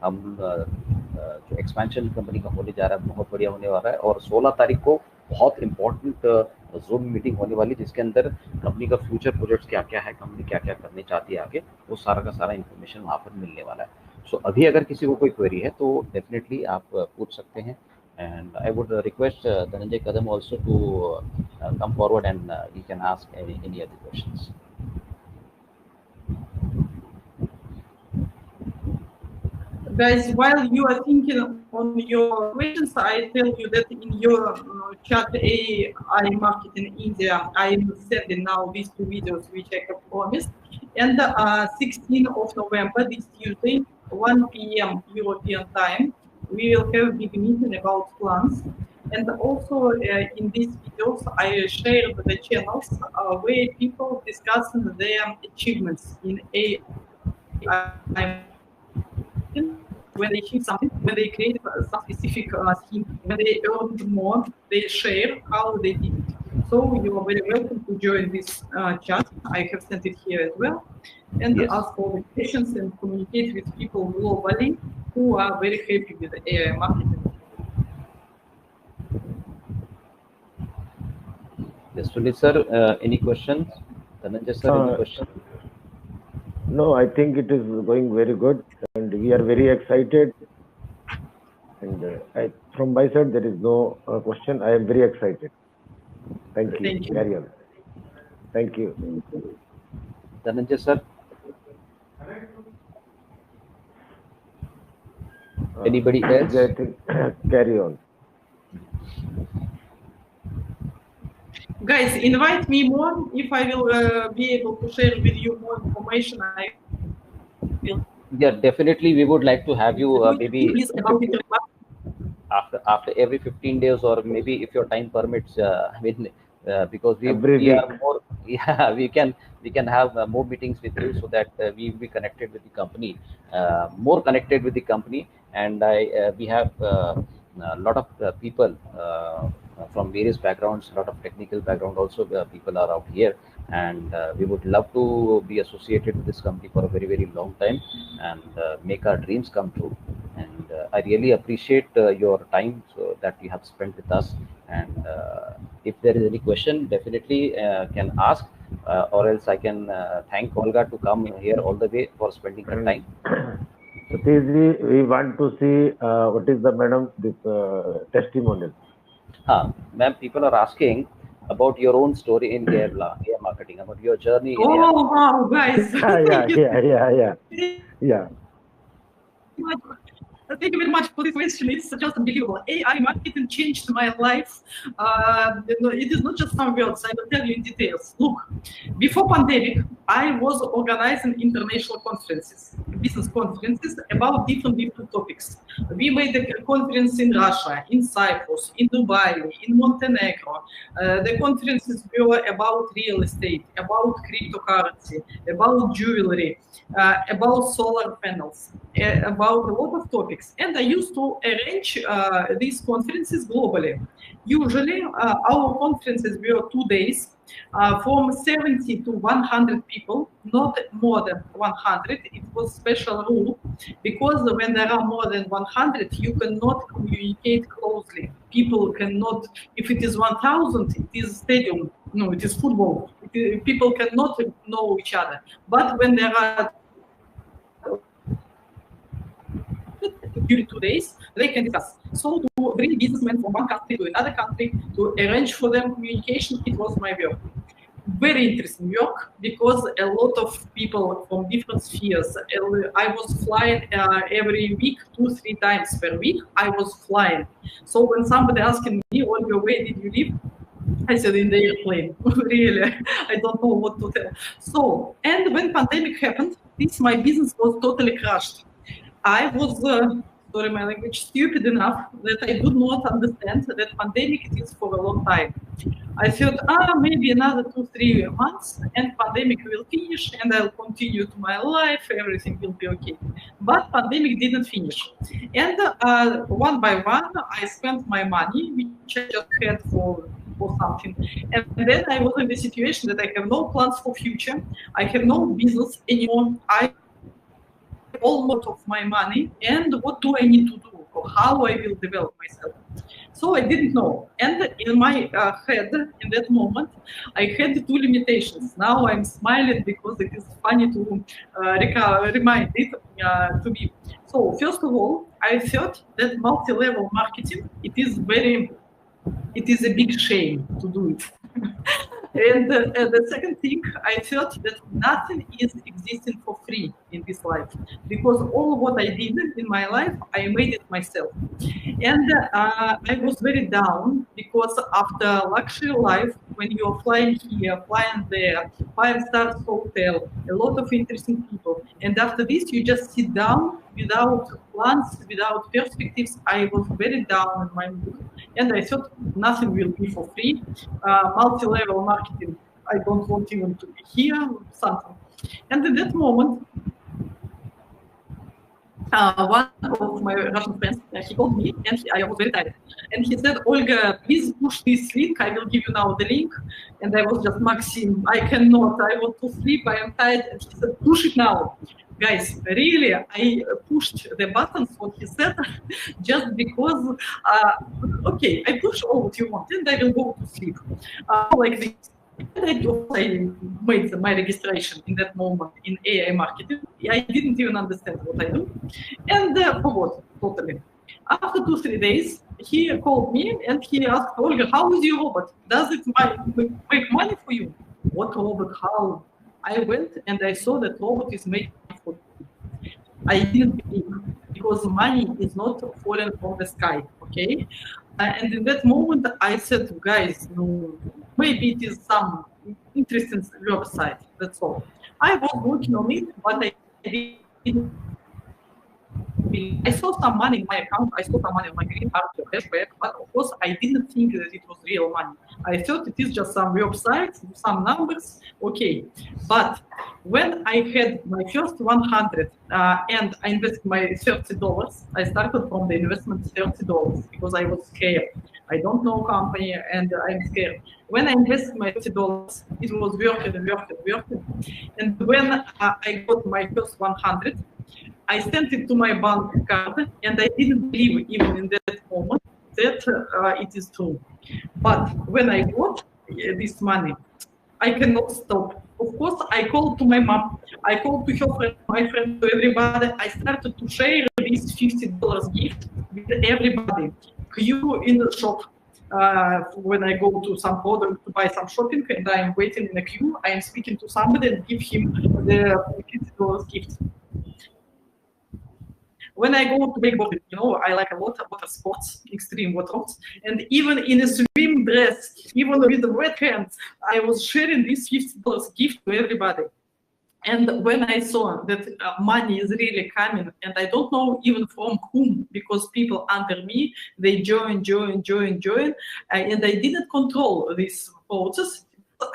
हम जो एक्सपेंशन कंपनी का होने जा रहा है बहुत बढ़िया होने वाला है. और 16 तारीख को बहुत इंपॉर्टेंट जूम मीटिंग होने वाली जिसके अंदर कंपनी का फ्यूचर प्रोजेक्ट्स क्या क्या है, कंपनी क्या क्या करने चाहती है आगे, वो सारा का सारा इन्फॉर्मेशन वहाँ पर मिलने वाला है. सो अभी अगर किसी को कोई क्वेरी है तो डेफिनेटली आप पूछ सकते हैं. And I would request Dhananjay Kadam also to come forward and you can ask any other questions. Guys, while you are thinking on your questions, I tell you that in your chat AI Marketing India, I am sending now these 2 videos which I have promised. And 16th of November, this Tuesday, 1 p.m. European time, we will have a big meeting about plans. And also in these videos, I share the channels where people discussing their achievements in AI. When they achieve something, when they create some specific scheme, when they earn more, they share how they did it. So you are very welcome to join this chat. I have sent it here as well. And Yes. ask all the questions and communicate with people globally who are very happy with the AI marketing. Yes, Sunil sir, any questions? Dhananjay sir, any questions? No, I think it is going very good, and we are very excited. And from my side, there is no question. I am very excited. Thank you. Thank you. Carry on. Thank you. Dhananjay sir, anybody else? I think carry on. Guys, invite me more. If I will be able to share with you more information, I will. Yeah, definitely we would like to have you maybe Please about it. after every 15 days or maybe if your time permits, because Every we are week. more, yeah, we can have more meetings with you so that we will be connected with the company, more connected with the company. And we have a lot of people from various backgrounds, a lot of technical background also. People are out here, and we would love to be associated with this company for a very long time and make our dreams come true. And I really appreciate your time that you have spent with us. And if there is any question, definitely can ask, or else I can thank Olga to come here all the way for spending her time. Satishji, we want to see what is the madam this testimonial. Ma'am, people are asking about your own story in AI marketing, about your journey in AI. Oh wow, guys! Yeah. Thank you very much for this question. It's just unbelievable. AI marketing changed my life. It is not just some words. I will tell you in details. Look, before pandemic, I was organizing international conferences, business conferences about different topics. We made a conference in Russia, in Cyprus, in Dubai, in Montenegro. The conferences were about real estate, about cryptocurrency, about jewelry, about solar panels, about a lot of topics. And I used to arrange these conferences globally. Usually, our conferences were 2 days, from 70 to 100 people, not more than 100. It was special rule, because when there are more than 100, you cannot communicate closely. People cannot, if it is 1,000, it is stadium, no, it is football. People cannot know each other. But when there are during 2 days, they can discuss. So to bring businessmen from one country to another country, to arrange for them communication, it was my work. Very interesting work, because a lot of people from different spheres. I was flying every week, 2-3 times per week. I was flying. So when somebody asking me, Olga, where did you live? I said in the airplane. Really, I don't know what to tell. So, and when pandemic happened, my business was totally crushed. I was, sorry my language, stupid enough that I did not understand that pandemic it is for a long time. I thought, maybe another 2-3 months and pandemic will finish and I'll continue to my life, everything will be okay. But pandemic didn't finish. And one by one, I spent my money, which I just had for something. And then I was in the situation that I have no plans for future. I have no business anymore. I almost of my money, and what do I need to do, or how I will develop myself. So I didn't know. And in my head, in that moment, I had 2 limitations. Now I'm smiling because it is funny to remind it to me. So first of all, I thought that multi-level marketing, it is a big shame to do it. And the second thing, I thought that nothing is existing for free in this life, because all what I did in my life, I made it myself. And I was very down because after luxury life, when you're flying here, flying there, 5-star hotel, a lot of interesting people, and after this you just sit down without plans, without perspectives. I was very down in my mood, and I thought nothing will be for free. Multi-level marketing, I don't want even to be here, something. And in that moment, one of my Russian friends, he called me, and I was very tired. And he said, Olga, please push this link. I will give you now the link. And I was just, Maxim, I cannot. I want to sleep. I am tired. And he said, push it now. Guys, really, I pushed the buttons, what he said, just because, okay, I push all what you want, and I will go to sleep. Like this. And I made my registration in that moment in AI marketing. I didn't even understand what I do. And forgot totally. After 2-3 days, he called me and he asked, Olga, how is your robot? Does it make money for you? What robot? How? I went and I saw that robot is making for me. I didn't believe, because money is not falling from the sky, okay? And in that moment, I said, guys, no, maybe it is some interesting website, that's all. I was working on it, but I didn't. I saw some money in my account, I saw some money on my green card, cashback, but of course I didn't think that it was real money. I thought it is just some website, some numbers, okay. But when I had my first 100 and I invested my $30, I started from the investment $30 because I was scared. I don't know company and I'm scared. When I invested my $30, it was working. And when I got my first 100, I sent it to my bank card, and I didn't believe even in that moment that it is true. But when I got this money, I cannot stop. Of course, I called to my mom, I called to her friend, my friend, to everybody. I started to share this $50 gift with everybody. Queue in the shop. When I go to some product to buy some shopping and I am waiting in a queue, I am speaking to somebody and give him the $50 gift. When I go to wakeboarding, I like a lot of water sports, extreme water sports, and even in a swim dress, even with the wet hands, I was sharing this $50 gift to everybody. And when I saw that money is really coming, and I don't know even from whom, because people under me, they join, and I didn't control this process.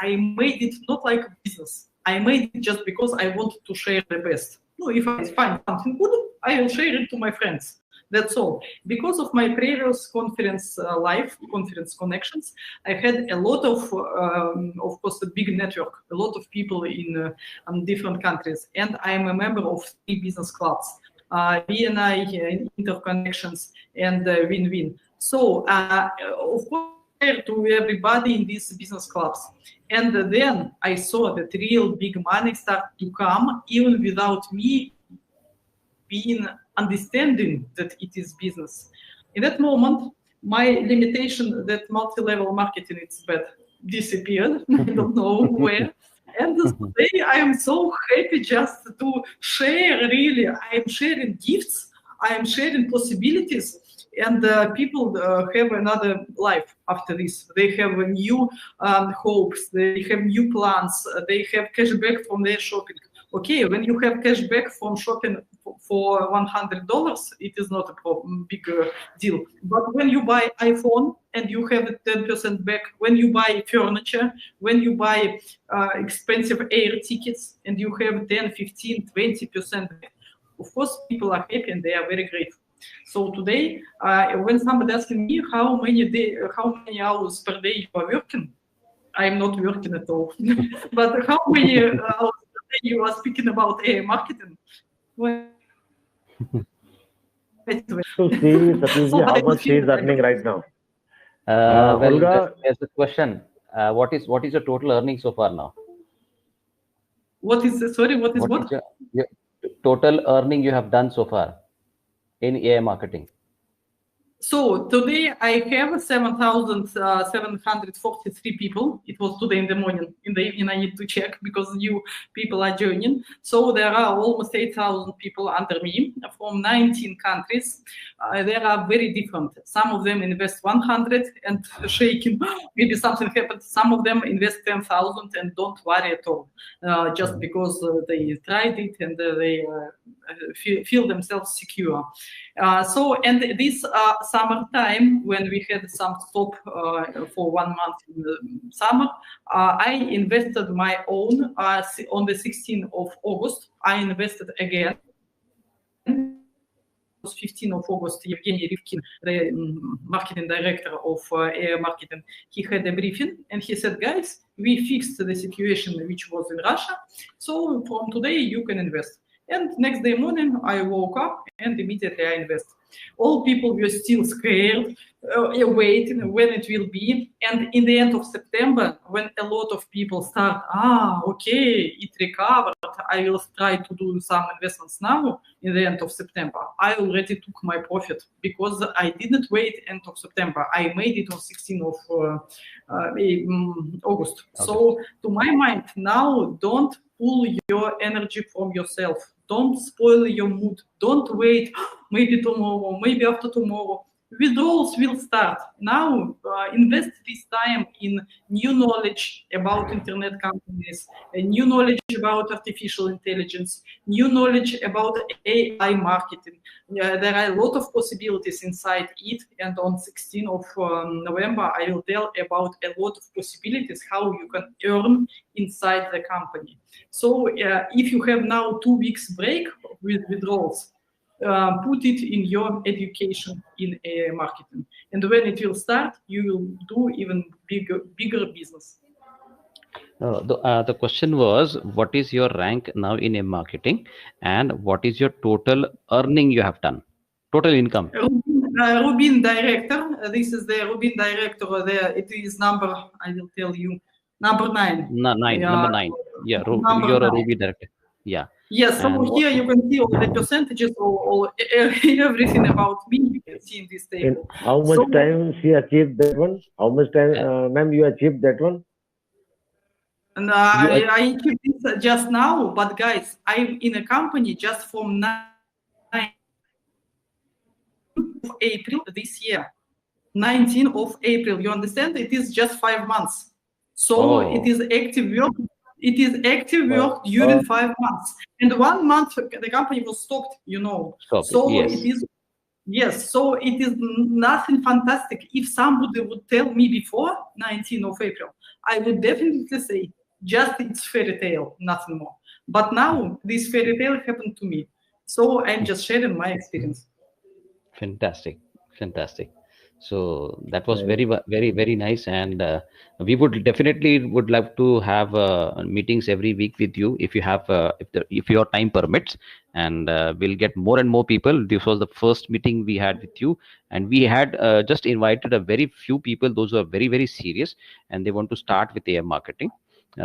I made it not like a business. I made it just because I wanted to share the best. If I find something good, I will share it to my friends. That's all. Because of my previous conference conference connections, I had a lot of course, a big network, a lot of people in different countries. And I am a member of 3 business clubs, BNI, Interconnections, and Win-Win. So, of course, to everybody in these business clubs. And then I saw that real big money start to come even without me being understanding that it is business. In that moment, my limitation that multi-level marketing is bad disappeared. I don't know where. And today I am so happy just to share, really. I am sharing gifts. I am sharing possibilities. and people have another life after this. They have new hopes, they have new plans, they have cashback from their shopping. Okay, when you have cashback from shopping for $100, it is not a big deal. But when you buy iPhone and you have 10% back, when you buy furniture, when you buy expensive air tickets and you have 10, 15, 20% back, of course, people are happy and they are very grateful. So today, when somebody asking me how many hours per day you are working, I'm not working at all. But how many hours per day you are speaking about AI marketing? Well, So see, Satishji, how much she is earning right now? Well, Olga, there's a question. What is your total earning so far now? What is sorry? What is What is your total earning you have done so far in AI marketing? So today I have 7,743 people. It was today in the morning. In the evening I need to check because new people are joining. So there are almost 8,000 people under me from 19 countries. They are very different. Some of them invest 100 and shaking. Maybe something happened. Some of them invest 10,000 and don't worry at all, just because they tried it and they feel themselves secure. And this summertime, when we had some stop for 1 month in the summer, I invested my own on the 16th of August. I invested again. 15th of August, Evgeny Rivkin, the marketing director of AI marketing, he had a briefing and he said, guys, we fixed the situation which was in Russia. So from today you can invest. And next day morning, I woke up and immediately I invest. All people were still scared, waiting when it will be. And in the end of September, when a lot of people start, okay, it recovered, I will try to do some investments now. In the end of September, I already took my profit because I didn't wait end of September. I made it on 16th of August. Okay. So to my mind, now don't pull your energy from yourself. Don't spoil your mood. Don't wait, maybe tomorrow, maybe after tomorrow. Withdrawals will start. Now invest this time in new knowledge about internet companies, new knowledge about artificial intelligence, new knowledge about AI marketing. There are a lot of possibilities inside it. And on 16th of November, I will tell about a lot of possibilities how you can earn inside the company. So if you have now 2 weeks break with withdrawals, put it in your education in AI marketing. And when it will start, you will do even bigger business. The question was, what is your rank now in AI marketing and what is your total earning you have done? Total income. Rubin director. This is the Rubin director there. It is number, I will tell you, number 9. Number 9. Yeah, you're a Rubin director. Yeah. Yes, so here you can see all the percentages, all everything about me. You can see in this table. And how much time she achieved that one? How much time, ma'am, you achieved that one? And I achieved this just now, but guys, I'm in a company just from 9th of April this year. 19th of April, you understand? It is just 5 months. So it is active work. It is active work during 5 months. And 1 month, the company was stopped, you know. So yes. It is, yes, so it is nothing fantastic. If somebody would tell me before 19th of April, I would definitely say, just it's fairy tale, nothing more. But now this fairy tale happened to me. So I'm just sharing my experience. Fantastic. So that was very, very nice, and we would definitely would love to have meetings every week with you if you have if your time permits, and we'll get more and more people. This was the first meeting we had with you, and we had just invited a very few people, those who are very, very serious and they want to start with AI marketing.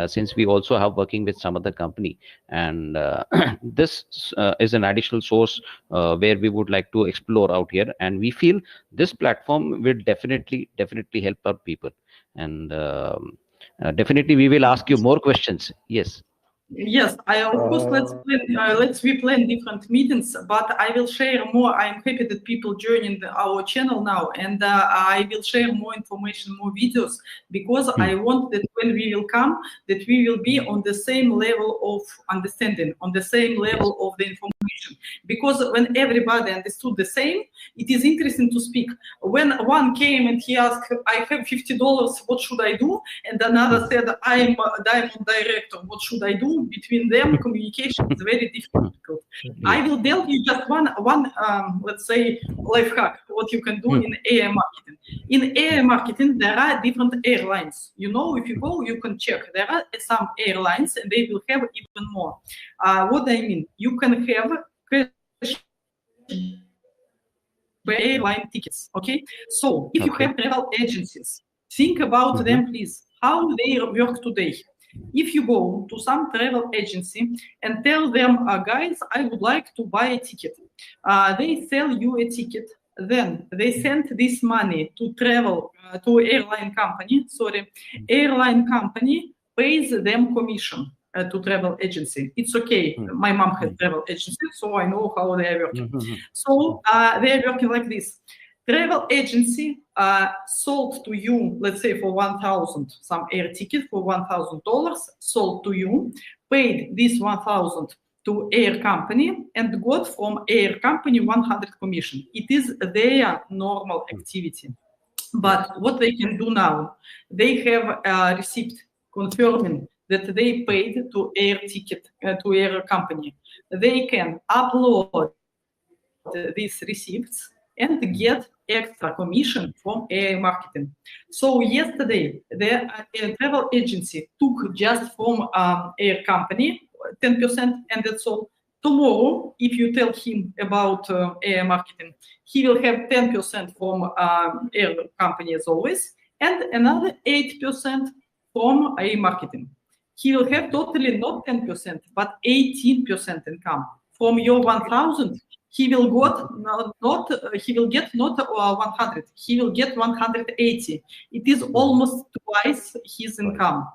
Since we also have working with some other company, and this is an additional source where we would like to explore out here, and we feel this platform will definitely help our people, and definitely we will ask you more questions. Yes. Yes, of course, we plan different meetings, but I will share more. I'm happy that people joining our channel now, and I will share more information, more videos, because I want that when we will come, that we will be on the same level of understanding, on the same level of the information. Because when everybody understood the same, it is interesting to speak. When one came and he asked, I have $50, what should I do? And another said, I'm a diamond director, what should I do? Between them, communication is very difficult. I will tell you just one let's say, life hack, what you can do in AI marketing. In AI marketing, there are different airlines. You know, if you go, you can check. There are some airlines, and they will have even more. What I mean, you can have airline tickets, okay? So if you have travel agencies, think about them, please, how they work today. If you go to some travel agency and tell them, guys, I would like to buy a ticket, they sell you a ticket, then they send this money to travel to airline company. Airline company pays them commission to travel agency. It's okay. My mom has travel agency, so I know how they are working. So they are working like this. Travel agency sold to you, let's say for 1,000, some air ticket for $1,000, sold to you, paid this 1,000 to air company, and got from air company 100 commission. It is their normal activity. But what they can do now, they have a receipt confirming that they paid to air ticket, to air company. They can upload these receipts and get extra commission from AI marketing. So yesterday, the travel agency took just from air company 10%, and that's all. Tomorrow, if you tell him about AI marketing, he will have 10% from air company as always, and another 8% from AI marketing. He will have totally not 10%, but 18% income. From your 1,000, he will get not 100, he will get 180. It is almost twice his income.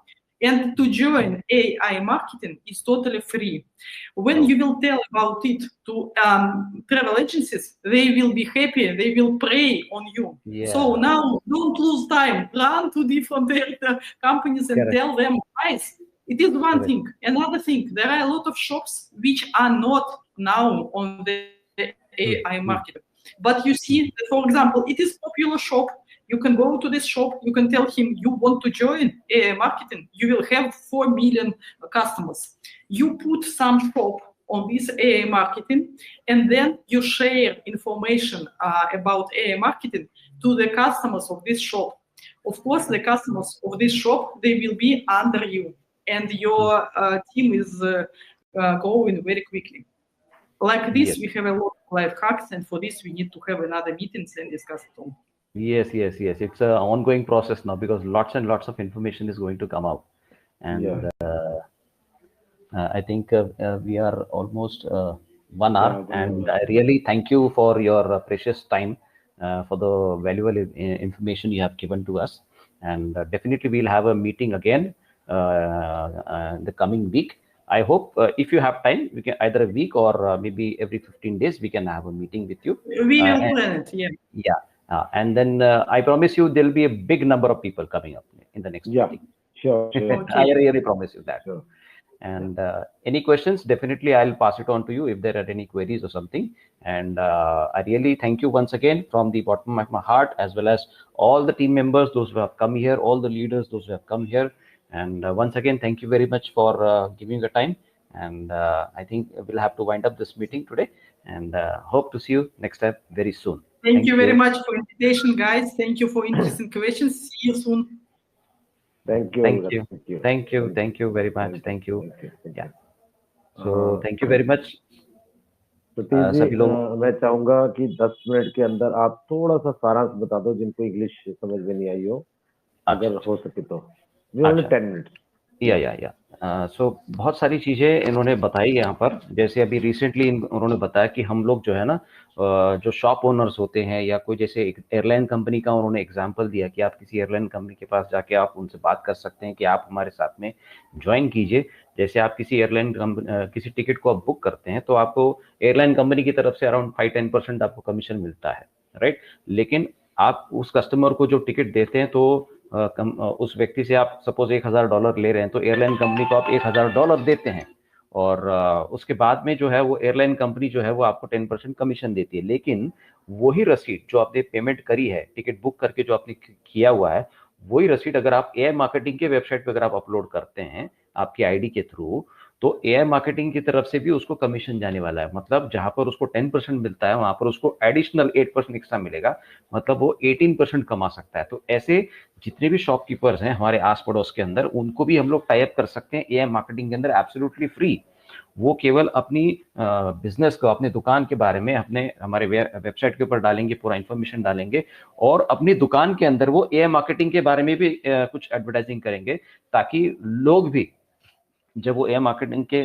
And to join AI marketing is totally free. When you will tell about it to travel agencies, they will be happy, they will pray on you. So now don't lose time, run to different companies and tell them, guys, it is one thing. Another thing, there are a lot of shops which are not now on the AI market. But you see, for example, it is popular shop. You can go to this shop, you can tell him you want to join AI marketing. You will have 4 million customers. You put some shop on this AI marketing, and then you share information about AI marketing to the customers of this shop. Of course, the customers of this shop, they will be under you, and your team is growing very quickly. Like this, we have a lot of life hacks, and for this, we need to have another meetings and discuss it all. Yes. It's an ongoing process now, because lots and lots of information is going to come out. And I think we are almost 1 hour, and I really thank you for your precious time, for the valuable information you have given to us. And definitely we'll have a meeting again the coming week. I hope if you have time, we can either a week or maybe every 15 days, we can have a meeting with you. We will plan it, and then I promise you there'll be a big number of people coming up in the next meeting. Sure. I really promise you that. Sure. And any questions, definitely I'll pass it on to you if there are any queries or something. And I really thank you once again from the bottom of my heart, as well as all the team members, those who have come here, all the leaders, those who have come here. And once again, thank you very much for giving the time. And I think we'll have to wind up this meeting today, and hope to see you next time very soon. Thank you very much for invitation, guys. Thank you for interesting questions. See you soon. Thank you. Thank you very much. Thank you. Yeah. So thank you very much. सभी लोग, मैं चाहूंगा कि 10 minute के अंदर आप थोड़ा सा सारांश बता दो जिनको इंग्लिश समझ में नहीं आई हो, अगर हो सके तो. We only 10 minutes. या सो बहुत सारी चीज़ें इन्होंने बताई यहाँ पर। जैसे अभी रिसेंटली उन्होंने बताया कि हम लोग जो है ना जो शॉप ओनर्स होते हैं या कोई जैसे एक एयरलाइन कंपनी का उन्होंने एग्जांपल दिया कि आप किसी एयरलाइन कंपनी के पास जाके आप उनसे बात कर सकते हैं कि आप हमारे साथ में ज्वाइन कीजिए। जैसे आप किसी एयरलाइन किसी टिकट को आप बुक करते हैं तो आपको एयरलाइन कंपनी की तरफ से अराउंड 5-10% आपको कमीशन मिलता है, राइट। लेकिन आप उस कस्टमर को जो टिकट देते हैं तो उस व्यक्ति से आप सपोज $1000 ले रहे हैं तो एयरलाइन कंपनी को आप $1000 देते हैं और उसके बाद में जो है वो एयरलाइन कंपनी जो है वो आपको 10% कमीशन देती है। लेकिन वही रसीद जो आपने पेमेंट करी है टिकट बुक करके जो आपने किया हुआ है, वही रसीद अगर आप एयर मार्केटिंग के वेबसाइट पे अगर आप अपलोड करते हैं आपकी आईडी के थ्रू, तो एयर मार्केटिंग की तरफ से भी उसको कमीशन जाने वाला है। मतलब जहां पर उसको 10% मिलता है वहां पर उसको एडिशनल 8% एक्स्ट्रा मिलेगा, मतलब वो 18% कमा सकता है। तो ऐसे जितने भी शॉपकीपर्स हैं हमारे आस पड़ोस के अंदर, उनको भी हम लोग टाई अप कर सकते हैं एयर मार्केटिंग के अंदर एब्सोल्युटली फ्री। वो केवल अपनी बिजनेस को, अपने दुकान के बारे में हमारे वेबसाइट के ऊपर डालेंगे, पूरा इन्फॉर्मेशन डालेंगे और अपनी दुकान के अंदर वो एयर मार्केटिंग के बारे में भी कुछ एडवर्टाइजिंग करेंगे, ताकि लोग भी जब वो एयर मार्केटिंग के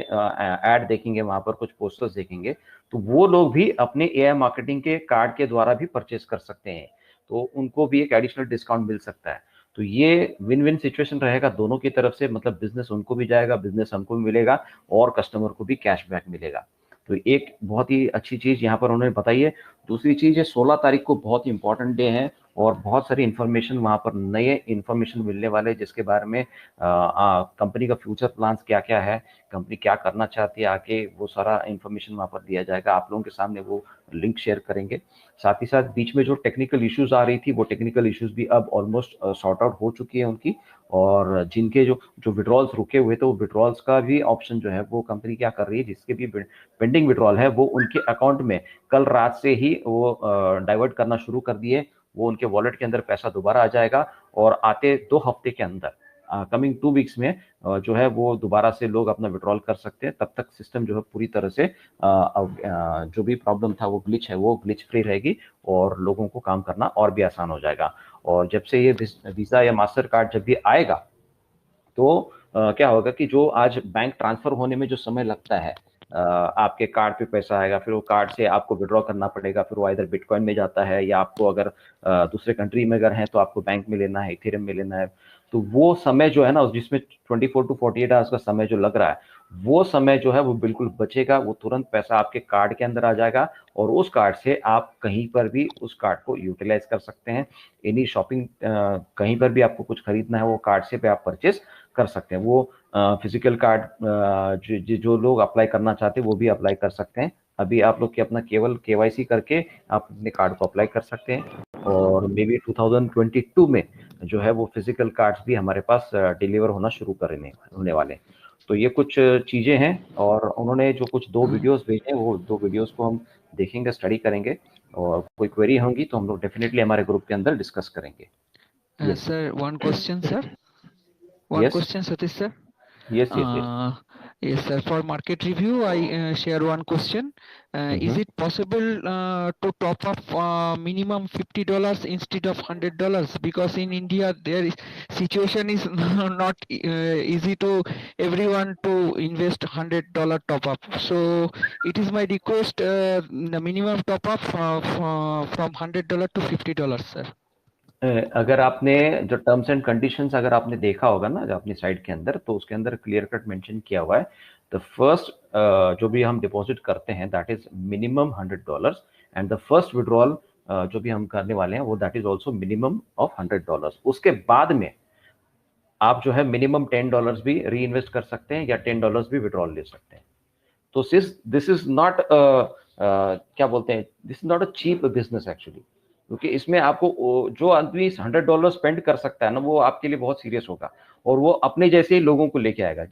ऐड देखेंगे, वहां पर कुछ पोस्टर्स देखेंगे, तो वो लोग भी अपने एयर मार्केटिंग के कार्ड के द्वारा भी परचेस कर सकते हैं, तो उनको भी एक एडिशनल डिस्काउंट मिल सकता है। तो ये विन विन सिचुएशन रहेगा दोनों की तरफ से, मतलब बिजनेस उनको भी जाएगा, बिजनेस हमको भी मिलेगा और कस्टमर को भी कैशबैक मिलेगा। तो एक बहुत ही अच्छी चीज यहाँ पर उन्होंने बताई है। दूसरी चीज है 16 तारीख को बहुत ही इंपॉर्टेंट डे है और बहुत सारी इन्फॉर्मेशन वहां पर, नए इन्फॉर्मेशन मिलने वाले, जिसके बारे में कंपनी का फ्यूचर प्लान्स क्या क्या है, कंपनी क्या करना चाहती है आगे, वो सारा इन्फॉर्मेशन वहां पर दिया जाएगा। आप लोगों के सामने वो लिंक शेयर करेंगे। साथ ही साथ बीच में जो टेक्निकल इश्यूज आ रही थी, वो टेक्निकल इश्यूज भी अब ऑलमोस्ट सॉर्ट आउट हो चुकी है उनकी, और जिनके जो विड्रॉल्स रुके हुए थे, वो विड्रॉल्स का भी ऑप्शन जो है वो कंपनी क्या कर रही है, जिसके भी पेंडिंग विड्रॉल है वो उनके अकाउंट में कल रात से ही वो डाइवर्ट करना शुरू कर दिए। वो उनके वॉलेट के अंदर पैसा दोबारा आ जाएगा और आते 2 हफ्ते के अंदर, कमिंग 2 वीक्स में जो है वो दोबारा से लोग अपना विड्रॉल कर सकते हैं। तब तक सिस्टम जो है पूरी तरह से जो भी प्रॉब्लम था, वो ग्लिच है, वो ग्लिच फ्री रहेगी और लोगों को काम करना और भी आसान हो जाएगा। और जब से ये वीजा या मास्टर कार्ड जब भी आएगा, तो क्या होगा कि जो आज बैंक ट्रांसफर होने में जो समय लगता है, आपके कार्ड पे पैसा आएगा, फिर वो कार्ड से आपको विड्रॉ करना पड़ेगा, फिर वो इधर बिटकॉइन में जाता है, या आपको अगर दूसरे कंट्री में अगर है तो आपको बैंक में लेना है, इथेरियम में लेना है। तो वो समय जो है ना, जिसमें 24 to 48 आवर्स का समय जो लग रहा है, वो समय जो है वो बिल्कुल बचेगा। वो तुरंत पैसा आपके कार्ड के अंदर आ जाएगा और उस कार्ड से आप कहीं पर भी उस कार्ड को यूटिलाइज कर सकते हैं। एनी शॉपिंग कहीं पर भी आपको कुछ खरीदना है, वो कार्ड से पे आप परचेस कर सकते हैं। वो फिजिकल कार्ड जो लोग अप्लाई करना चाहते हैं वो भी अप्लाई कर सकते हैं। अभी आप लोग के अपना केवल KYC करके आप अपने कार्ड को अप्लाई कर सकते हैं, और मे बी 2022 में जो है वो फिजिकल कार्ड्स भी हमारे पास डिलीवर होना शुरू होने वाले हैं। तो ये कुछ चीजें हैं, और उन्होंने जो कुछ 2 वीडियोस भेजे हैं, वो 2 वीडियोस को हम देखेंगे, स्टडी करेंगे, और कोई क्वेरी होंगी तो हम लोग डेफिनेटली हमारे ग्रुप के अंदर डिस्कस करेंगे। Yes. Sir, one question, sir. One Yes. question, Satish sir. Yes. Yes, sir. For market review, I share one question. Is it possible to top up minimum $50 instead of $100? Because in India, situation is not easy to everyone to invest $100 top up. So it is my request, the minimum top up from $100 to $50, sir. अगर आपने जो terms and conditions अगर आपने देखा होगा ना, जो अपनी साइट के अंदर, तो उसके अंदर क्लियर कट मेंशन किया हुआ है। द फर्स्ट जो भी हम डिपॉजिट करते हैं that is minimum $100, and the first withdrawal जो भी हम करने वाले हैं वो that is also minimum of $100। उसके बाद में आप जो है मिनिमम $10 भी री इन्वेस्ट कर सकते हैं, या $10 भी विड्रॉल ले सकते हैं। तो दिस इज नॉट क्या बोलते हैं, this is not a cheap business actually, क्योंकि इसमें आपको जो आदमी $100 स्पेंड कर सकता है ना, वो आपके लिए बहुत सीरियस होगा, और वो अपने जैसे ही लोगों को लेके आएगा।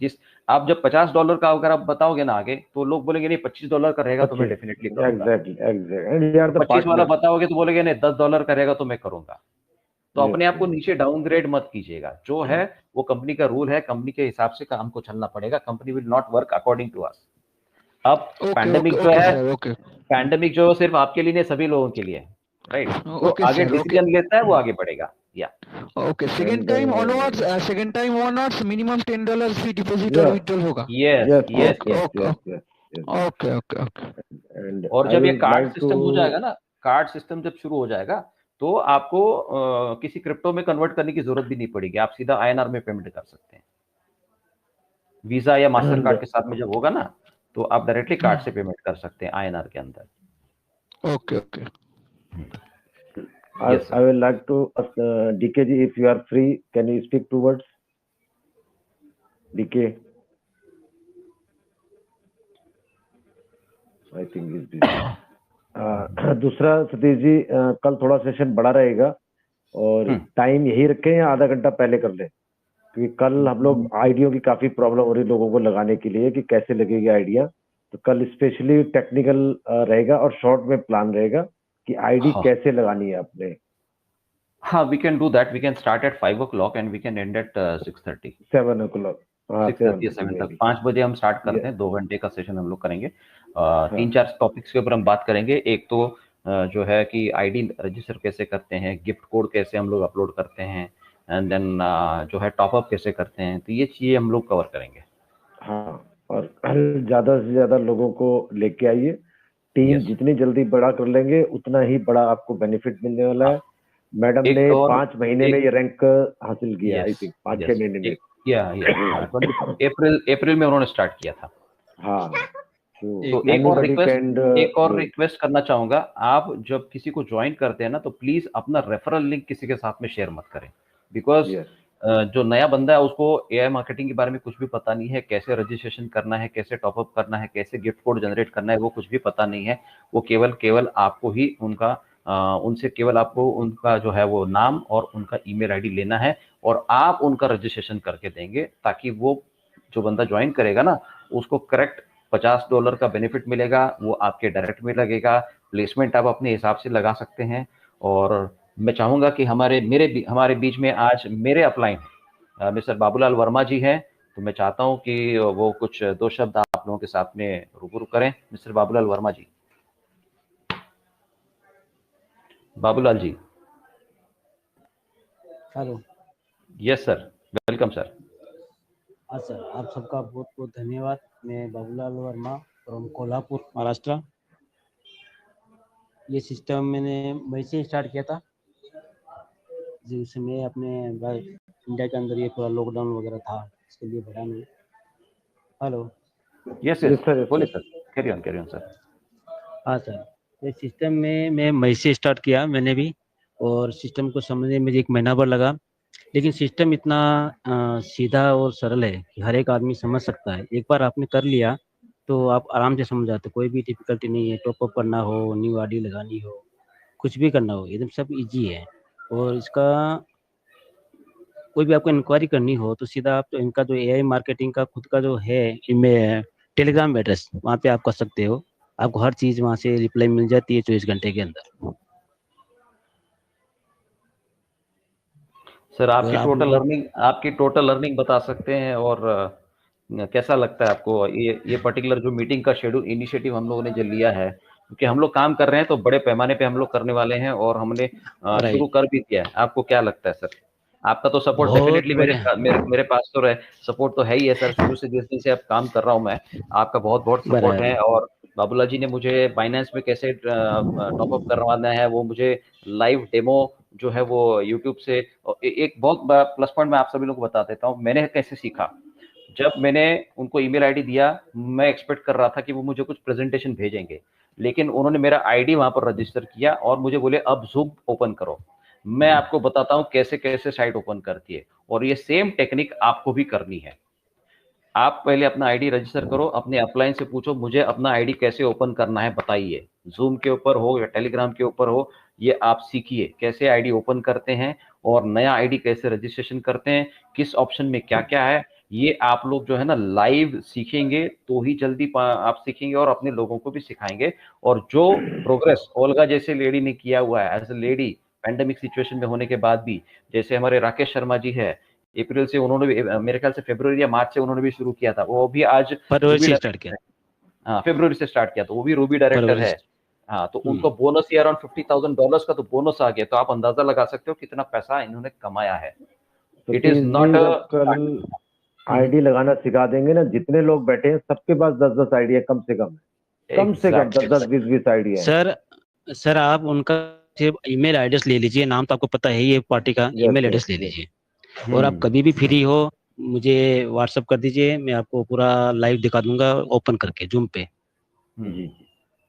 आप जब $50 का अगर आप बताओगे ना आगे, तो लोग बोलेंगे नहीं $25 का रहेगा तो मैं डेफिनेटली करूंगा। एग्जैक्टली 25 वाला बताओगे तो बोलेगे नहीं $10 का रहेगा तो मैं करूंगा। तो अपने आप को नीचे डाउनग्रेड मत कीजिएगा। जो है वो कंपनी का रूल है, कंपनी के हिसाब से काम को चलना पड़ेगा। Company will not work according to us. अब पैंडेमिक जो है, पैंडेमिक जो सिर्फ आपके लिए नहीं, सभी लोगों के लिए, राइट? तो आगे डिसीजन लेता है वो आगे बढ़ेगा। या Okay, second time onwards minimum $10 fee deposit or Yeah. withdrawal होगा. Yes Yes, yes, yes yes, yes. yes, yes, yes. Okay. And और I जब ये would कार्ड like सिस्टम हो to, जाएगा ना, कार्ड सिस्टम जब शुरू हो जाएगा तो आपको किसी क्रिप्टो में कन्वर्ट करने की जरूरत भी नहीं पड़ेगी, आप सीधा आईएनआर में पेमेंट कर सकते हैं। वीजा या मास्टर कार्ड के साथ में जब होगा ना तो आप डायरेक्टली कार्ड से पेमेंट कर सकते हैं आईएनआर के अंदर। Okay. Yes, sir. I would like to ask DK ji, if you are free, can you speak 2 words? DK, I think he's busy. दूसरा सतीश जी, कल थोड़ा सेशन बड़ा रहेगा और टाइम यही रखें या आधा घंटा पहले कर लें, क्योंकि कल हम लोग आइडियो की काफी प्रॉब्लम हो रही है लोगों को लगाने के लिए कि कैसे लगेगी आइडिया। तो कल स्पेशली टेक्निकल रहेगा और शॉर्ट में प्लान रहेगा कि आईडी कैसे लगानी है आपने। हाँ, we can do that. We can start at 5 o'clock and we can end at 6:30. 7 o'clock, 6:30 या 7 तक, 5 बजे हम स्टार्ट करते हैं। 2 घंटे का सेशन हम लोग करेंगे। 3-4 टॉपिक्स के ऊपर हम बात करेंगे। एक तो जो है कि आईडी रजिस्टर कैसे करते हैं, गिफ्ट कोड कैसे हम लोग अपलोड करते हैं, एंड देन जो है टॉपअप कैसे करते हैं, तो ये चीजें हम लोग कवर करेंगे। हाँ, और ज्यादा से ज्यादा लोगों को लेके आइए। टीम जितनी जल्दी बड़ा कर लेंगे उतना ही बड़ा आपको बेनिफिट मिलने वाला है। मैडम ने 5 महीने में ये रैंक हासिल किया, आई थिंक 5-6 महीने में। अप्रैल में उन्होंने स्टार्ट किया था। हाँ, तो एक और रिक्वेस्ट करना चाहूंगा, आप जब किसी को ज्वाइन करते हैं ना तो प्लीज अपना रेफरल लिंक किसी के साथ में शेयर मत करें, बिकॉज जो नया बंदा है उसको एआई मार्केटिंग के बारे में कुछ भी पता नहीं है, कैसे रजिस्ट्रेशन करना है, कैसे टॉपअप करना है, कैसे गिफ्ट कोड जनरेट करना है, वो कुछ भी पता नहीं है। वो केवल आपको ही उनसे केवल आपको उनका जो है वो नाम और उनका ईमेल आईडी लेना है और आप उनका रजिस्ट्रेशन करके देंगे, ताकि वो जो बंदा ज्वाइन करेगा ना उसको करेक्ट $50 का बेनिफिट मिलेगा, वो आपके डायरेक्ट में लगेगा। प्लेसमेंट आप अपने हिसाब से लगा सकते हैं। और मैं चाहूंगा कि हमारे बीच में आज मेरे अपलाइन मिस्टर बाबूलाल वर्मा जी हैं, तो मैं चाहता हूं कि वो कुछ 2 शब्द आप लोगों के साथ में रूबरू करें। Mister Babulal Verma ji. Babulal ji. Hello. Yes sir, welcome sir. हाँ सर, आप सबका बहुत बहुत धन्यवाद। मैं बाबूलाल वर्मा फ्रॉम कोल्हापुर, महाराष्ट्र। ये सिस्टम मैंने मई से स्टार्ट किया था, जिसमें अपने इंडिया के अंदर ये पूरा लॉकडाउन वगैरह था, इसके लिए बढ़ा नहीं। हेलो। यस सर, बोलिए सर, कैरी ऑन सर। हाँ सर, ये सिस्टम में मैं मई से स्टार्ट किया मैंने भी, और सिस्टम को समझने में 1 महीना भर लगा, लेकिन सिस्टम इतना सीधा और सरल है कि हर एक आदमी समझ सकता है। एक बार आपने कर लिया तो आप आराम से समझ जाते, कोई भी डिफिकल्टी नहीं है। टॉपअप करना हो, न्यू आईडी लगानी हो, कुछ भी करना हो, एकदम सब इजी है। और इसका कोई भी आपको इंक्वायरी करनी हो तो सीधा आप इनका जो एआई मार्केटिंग का खुद का जो है इनमें टेलीग्राम एड्रेस, वहाँ पे आप कर सकते हो। आपको हर चीज़ वहाँ से रिप्लाई मिल जाती है 24 घंटे के अंदर। सर आपकी टोटल लर्निंग बता सकते हैं, और कैसा लगता है आपको ये पर्टिकुलर जो मीटिंग का शेड्यूल इनिशिएटिव हम लोगों ने जो लिया है, क्योंकि हम लोग काम कर रहे हैं तो बड़े पैमाने पे हम लोग करने वाले हैं और हमने शुरू कर भी दिया है। आपको क्या लगता है सर? आपका तो सपोर्ट डेफिनेटली मेरे पास तो सपोर्ट तो है ही है सर। शुरू से जिस दिन से अब काम कर रहा हूँ मैं, आपका बहुत सपोर्ट है। और बाबूलाल जी ने मुझे बाइनेंस में कैसे टॉपअप करवाना है, वो मुझे लाइव डेमो जो है वो यूट्यूब से, एक बहुत बड़ा प्लस पॉइंट मैं आप सभी लोगों को बता देता हूँ। मैंने कैसे सीखा, जब मैंने उनको ईमेल आईडी दिया, मैं एक्सपेक्ट कर रहा था कि वो मुझे कुछ प्रेजेंटेशन भेजेंगे, लेकिन उन्होंने मेरा आईडी वहां पर रजिस्टर किया और मुझे बोले अब ज़ूम ओपन करो। मैं आपको बताता हूं कैसे कैसे साइट ओपन करती है, और ये सेम टेक्निक आपको भी करनी है। आप पहले अपना आईडी रजिस्टर करो, अपने अपलाइन से पूछो मुझे अपना आईडी कैसे ओपन करना है बताइए। जूम के ऊपर हो या टेलीग्राम के ऊपर हो, ये आप सीखिए कैसे आईडी ओपन करते हैं और नया आईडी कैसे रजिस्ट्रेशन करते हैं, किस ऑप्शन में क्या क्या है। ये आप लोग जो है ना लाइव सीखेंगे तो ही जल्दी आप सीखेंगे और अपने लोगों को भी सिखाएंगे। और जो प्रोग्रेस ओल्गा जैसे लेडी ने किया हुआ है as a lady, pandemic situation में होने के बाद भी, जैसे हमारे राकेश शर्मा जी है, अप्रैल से उन्होंने भी, मेरे ख्याल से फरवरी या मार्च से उन्होंने भी शुरू किया था, वो भी आज फरवरी से स्टार्ट किया। हाँ, फरवरी से स्टार्ट किया, तो वो भी रूबी डायरेक्टर है। हाँ, तो उनको बोनस ही अराउंड $50,000 का तो बोनस आ गया, तो आप अंदाजा लगा सकते हो कितना पैसा इन्होंने कमाया है। इट इज नॉट कल आईडी लगाना सिखा देंगे ना, जितने लोग बैठे हैं सबके पास 10-10 आईडी है, कम से कम 10-10 आईडी है। सर आप उनका ईमेल एड्रेस ले लीजिए, नाम तो आपको पता है ये पार्टी का, ईमेल एड्रेस ले लीजिए और आप कभी भी फ्री हो मुझे व्हाट्सएप कर दीजिए, मैं आपको पूरा लाइव दिखा दूंगा ओपन करके जूम पे। जी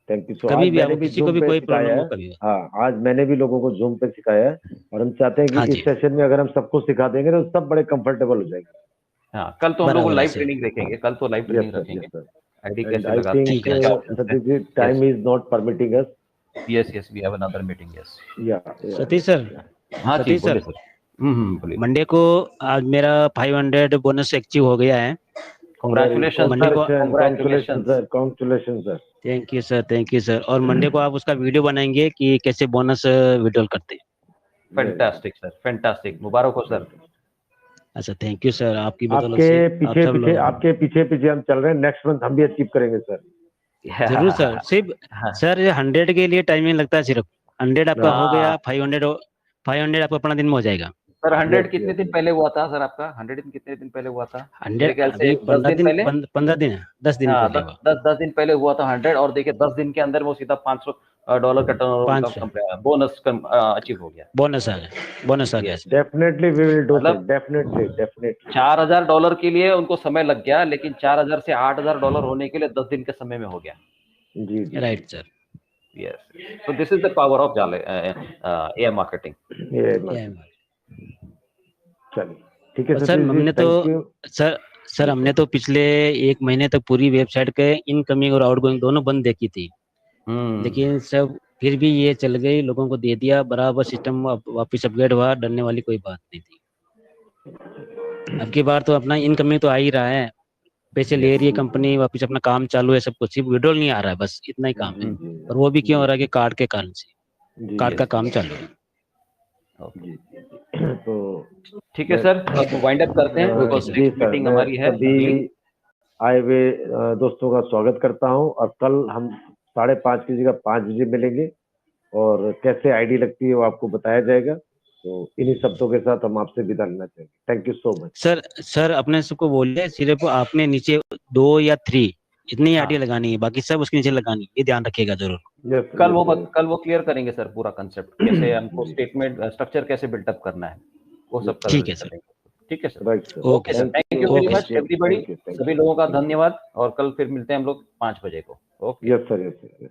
थैंक यू। तो कभी आज भी मैंने आपको भी किसी को जूम भी पे कोई सिखाया प्रॉब्लम है। हो कभी। हाँ, आज मैंने भी लोगों को जूम पे सिखाया है और हम चाहते हैं कि हाँ इस जी। सेशन में अगर हम सबको सिखा देंगे तो सब बड़े कंफर्टेबल हो जाएंगे। हाँ, कल तो हम लोग बराबर है लाइव सर। ट्रेनिंग देखेंगे, कल तो लाइव यस ट्रेनिंग सर, रखेंगे, यस सर। आईडी एंड कैसे आई लगाते हैं, थिंक ठीक है क्या options सतीश हैं। जी time is not permitting us. Yes, we have another meeting. Yes, Satish sir, हाँ जी, सतीश बोलिए सर, सर। बोलिए। मंडे को आज मेरा 500 बोनस एक्टिव हो गया है। कांग्रेचुलेशन मंडे सर, को congratulation congratulation. Congratulation sir. Thank you sir, thank you sir. और मंडे को आप उसका वीडियो बनाएंगे कि कैसे बोनस विड्रॉल करते हैं। फैंटास्टिक सर, फैंटास्टिक, मुबारक हो सर। अच्छा थैंक यू सर, आपकी बदौलत आपके से पीछे आप सब पीछे लोग आपके पीछे पीछे हम चल रहे हैं, नेक्स्ट मंथ हम भी अचीव करेंगे सर। जरूर सर। सिर्फ सर ये 100 के लिए टाइमिंग लगता है, सिर्फ 100 आपका हो गया, 500 आपका अपना दिन में हो जाएगा। सर 100 कितने दिन पहले हुआ था सर आपका? 100 कितने दिन पहले हुआ था? 100 मेरे ख्याल से अभी 10 दिन पहले। 15 दिन 10 दिन हाँ, पहले हुआ। 10 दिन पहले हुआ था 100, और देखिए 10 दिन के अंदर वो सीधा $500 का बोनस अचीव हो गया। बोनस आ गया sir. Definitely we will do मतलब डेफिनेटली। $4,000 के लिए उनको समय लग गया, लेकिन 4,000 से $8,000 होने के लिए 10 दिन के समय में हो गया। जी right sir. Yes, so this is the power of AI marketing. चलिए ठीक है सर, हमने तो सर हमने तो पिछले 1 महीने तक पूरी वेबसाइट के इनकमिंग और आउटगोइंग दोनों बंद देखी थी, लेकिन सब फिर भी ये चल गई, लोगों को दे दिया बराबर, सिस्टम वापस अपग्रेड हुआ, डरने वाली कोई बात नहीं थी। अब की बार तो अपना इनकमिंग तो आ ही रहा है, पैसे ले रही है कंपनी, वापस अपना काम चालू है, सब कुछ, सिर्फ विड्रॉल नहीं आ रहा है, बस इतना ही काम है। और वो भी क्यों हो रहा है कि कार्ड के कारण से, कार्ड का काम चालू है। तो ठीक है सर, अब वाइंड अप करते हैं, बिकॉज़ नेक्स्ट मीटिंग हमारी है। सभी आए हुए दोस्तों का स्वागत करता हूं, और कल हम 5:30 की जगह 5 बजे मिलेंगे और कैसे आईडी लगती है वो आपको बताया जाएगा। तो इन्हीं शब्दों के साथ हम आपसे विदा लेना चाहेंगे। Thank you so much. Sir अपने सबको बोलिए, सिर्फ आपने नीचे 2 या 3 इतनी आईडी लगानी है, बाकी सब उसके नीचे लगानी है, ये ध्यान रखिएगा जरूर। कल वो क्लियर करेंगे सर, पूरा कंसेप्ट कैसे हमको स्टेटमेंट स्ट्रक्चर कैसे बिल्डअप करना है, वो सब ठीक है सर। ठीक है sir, right sir. Okay sir, thank you very much everybody, सभी लोगों का धन्यवाद, और कल फिर मिलते हैं हम लोग 5 बजे को। Okay, yes sir, yes sir.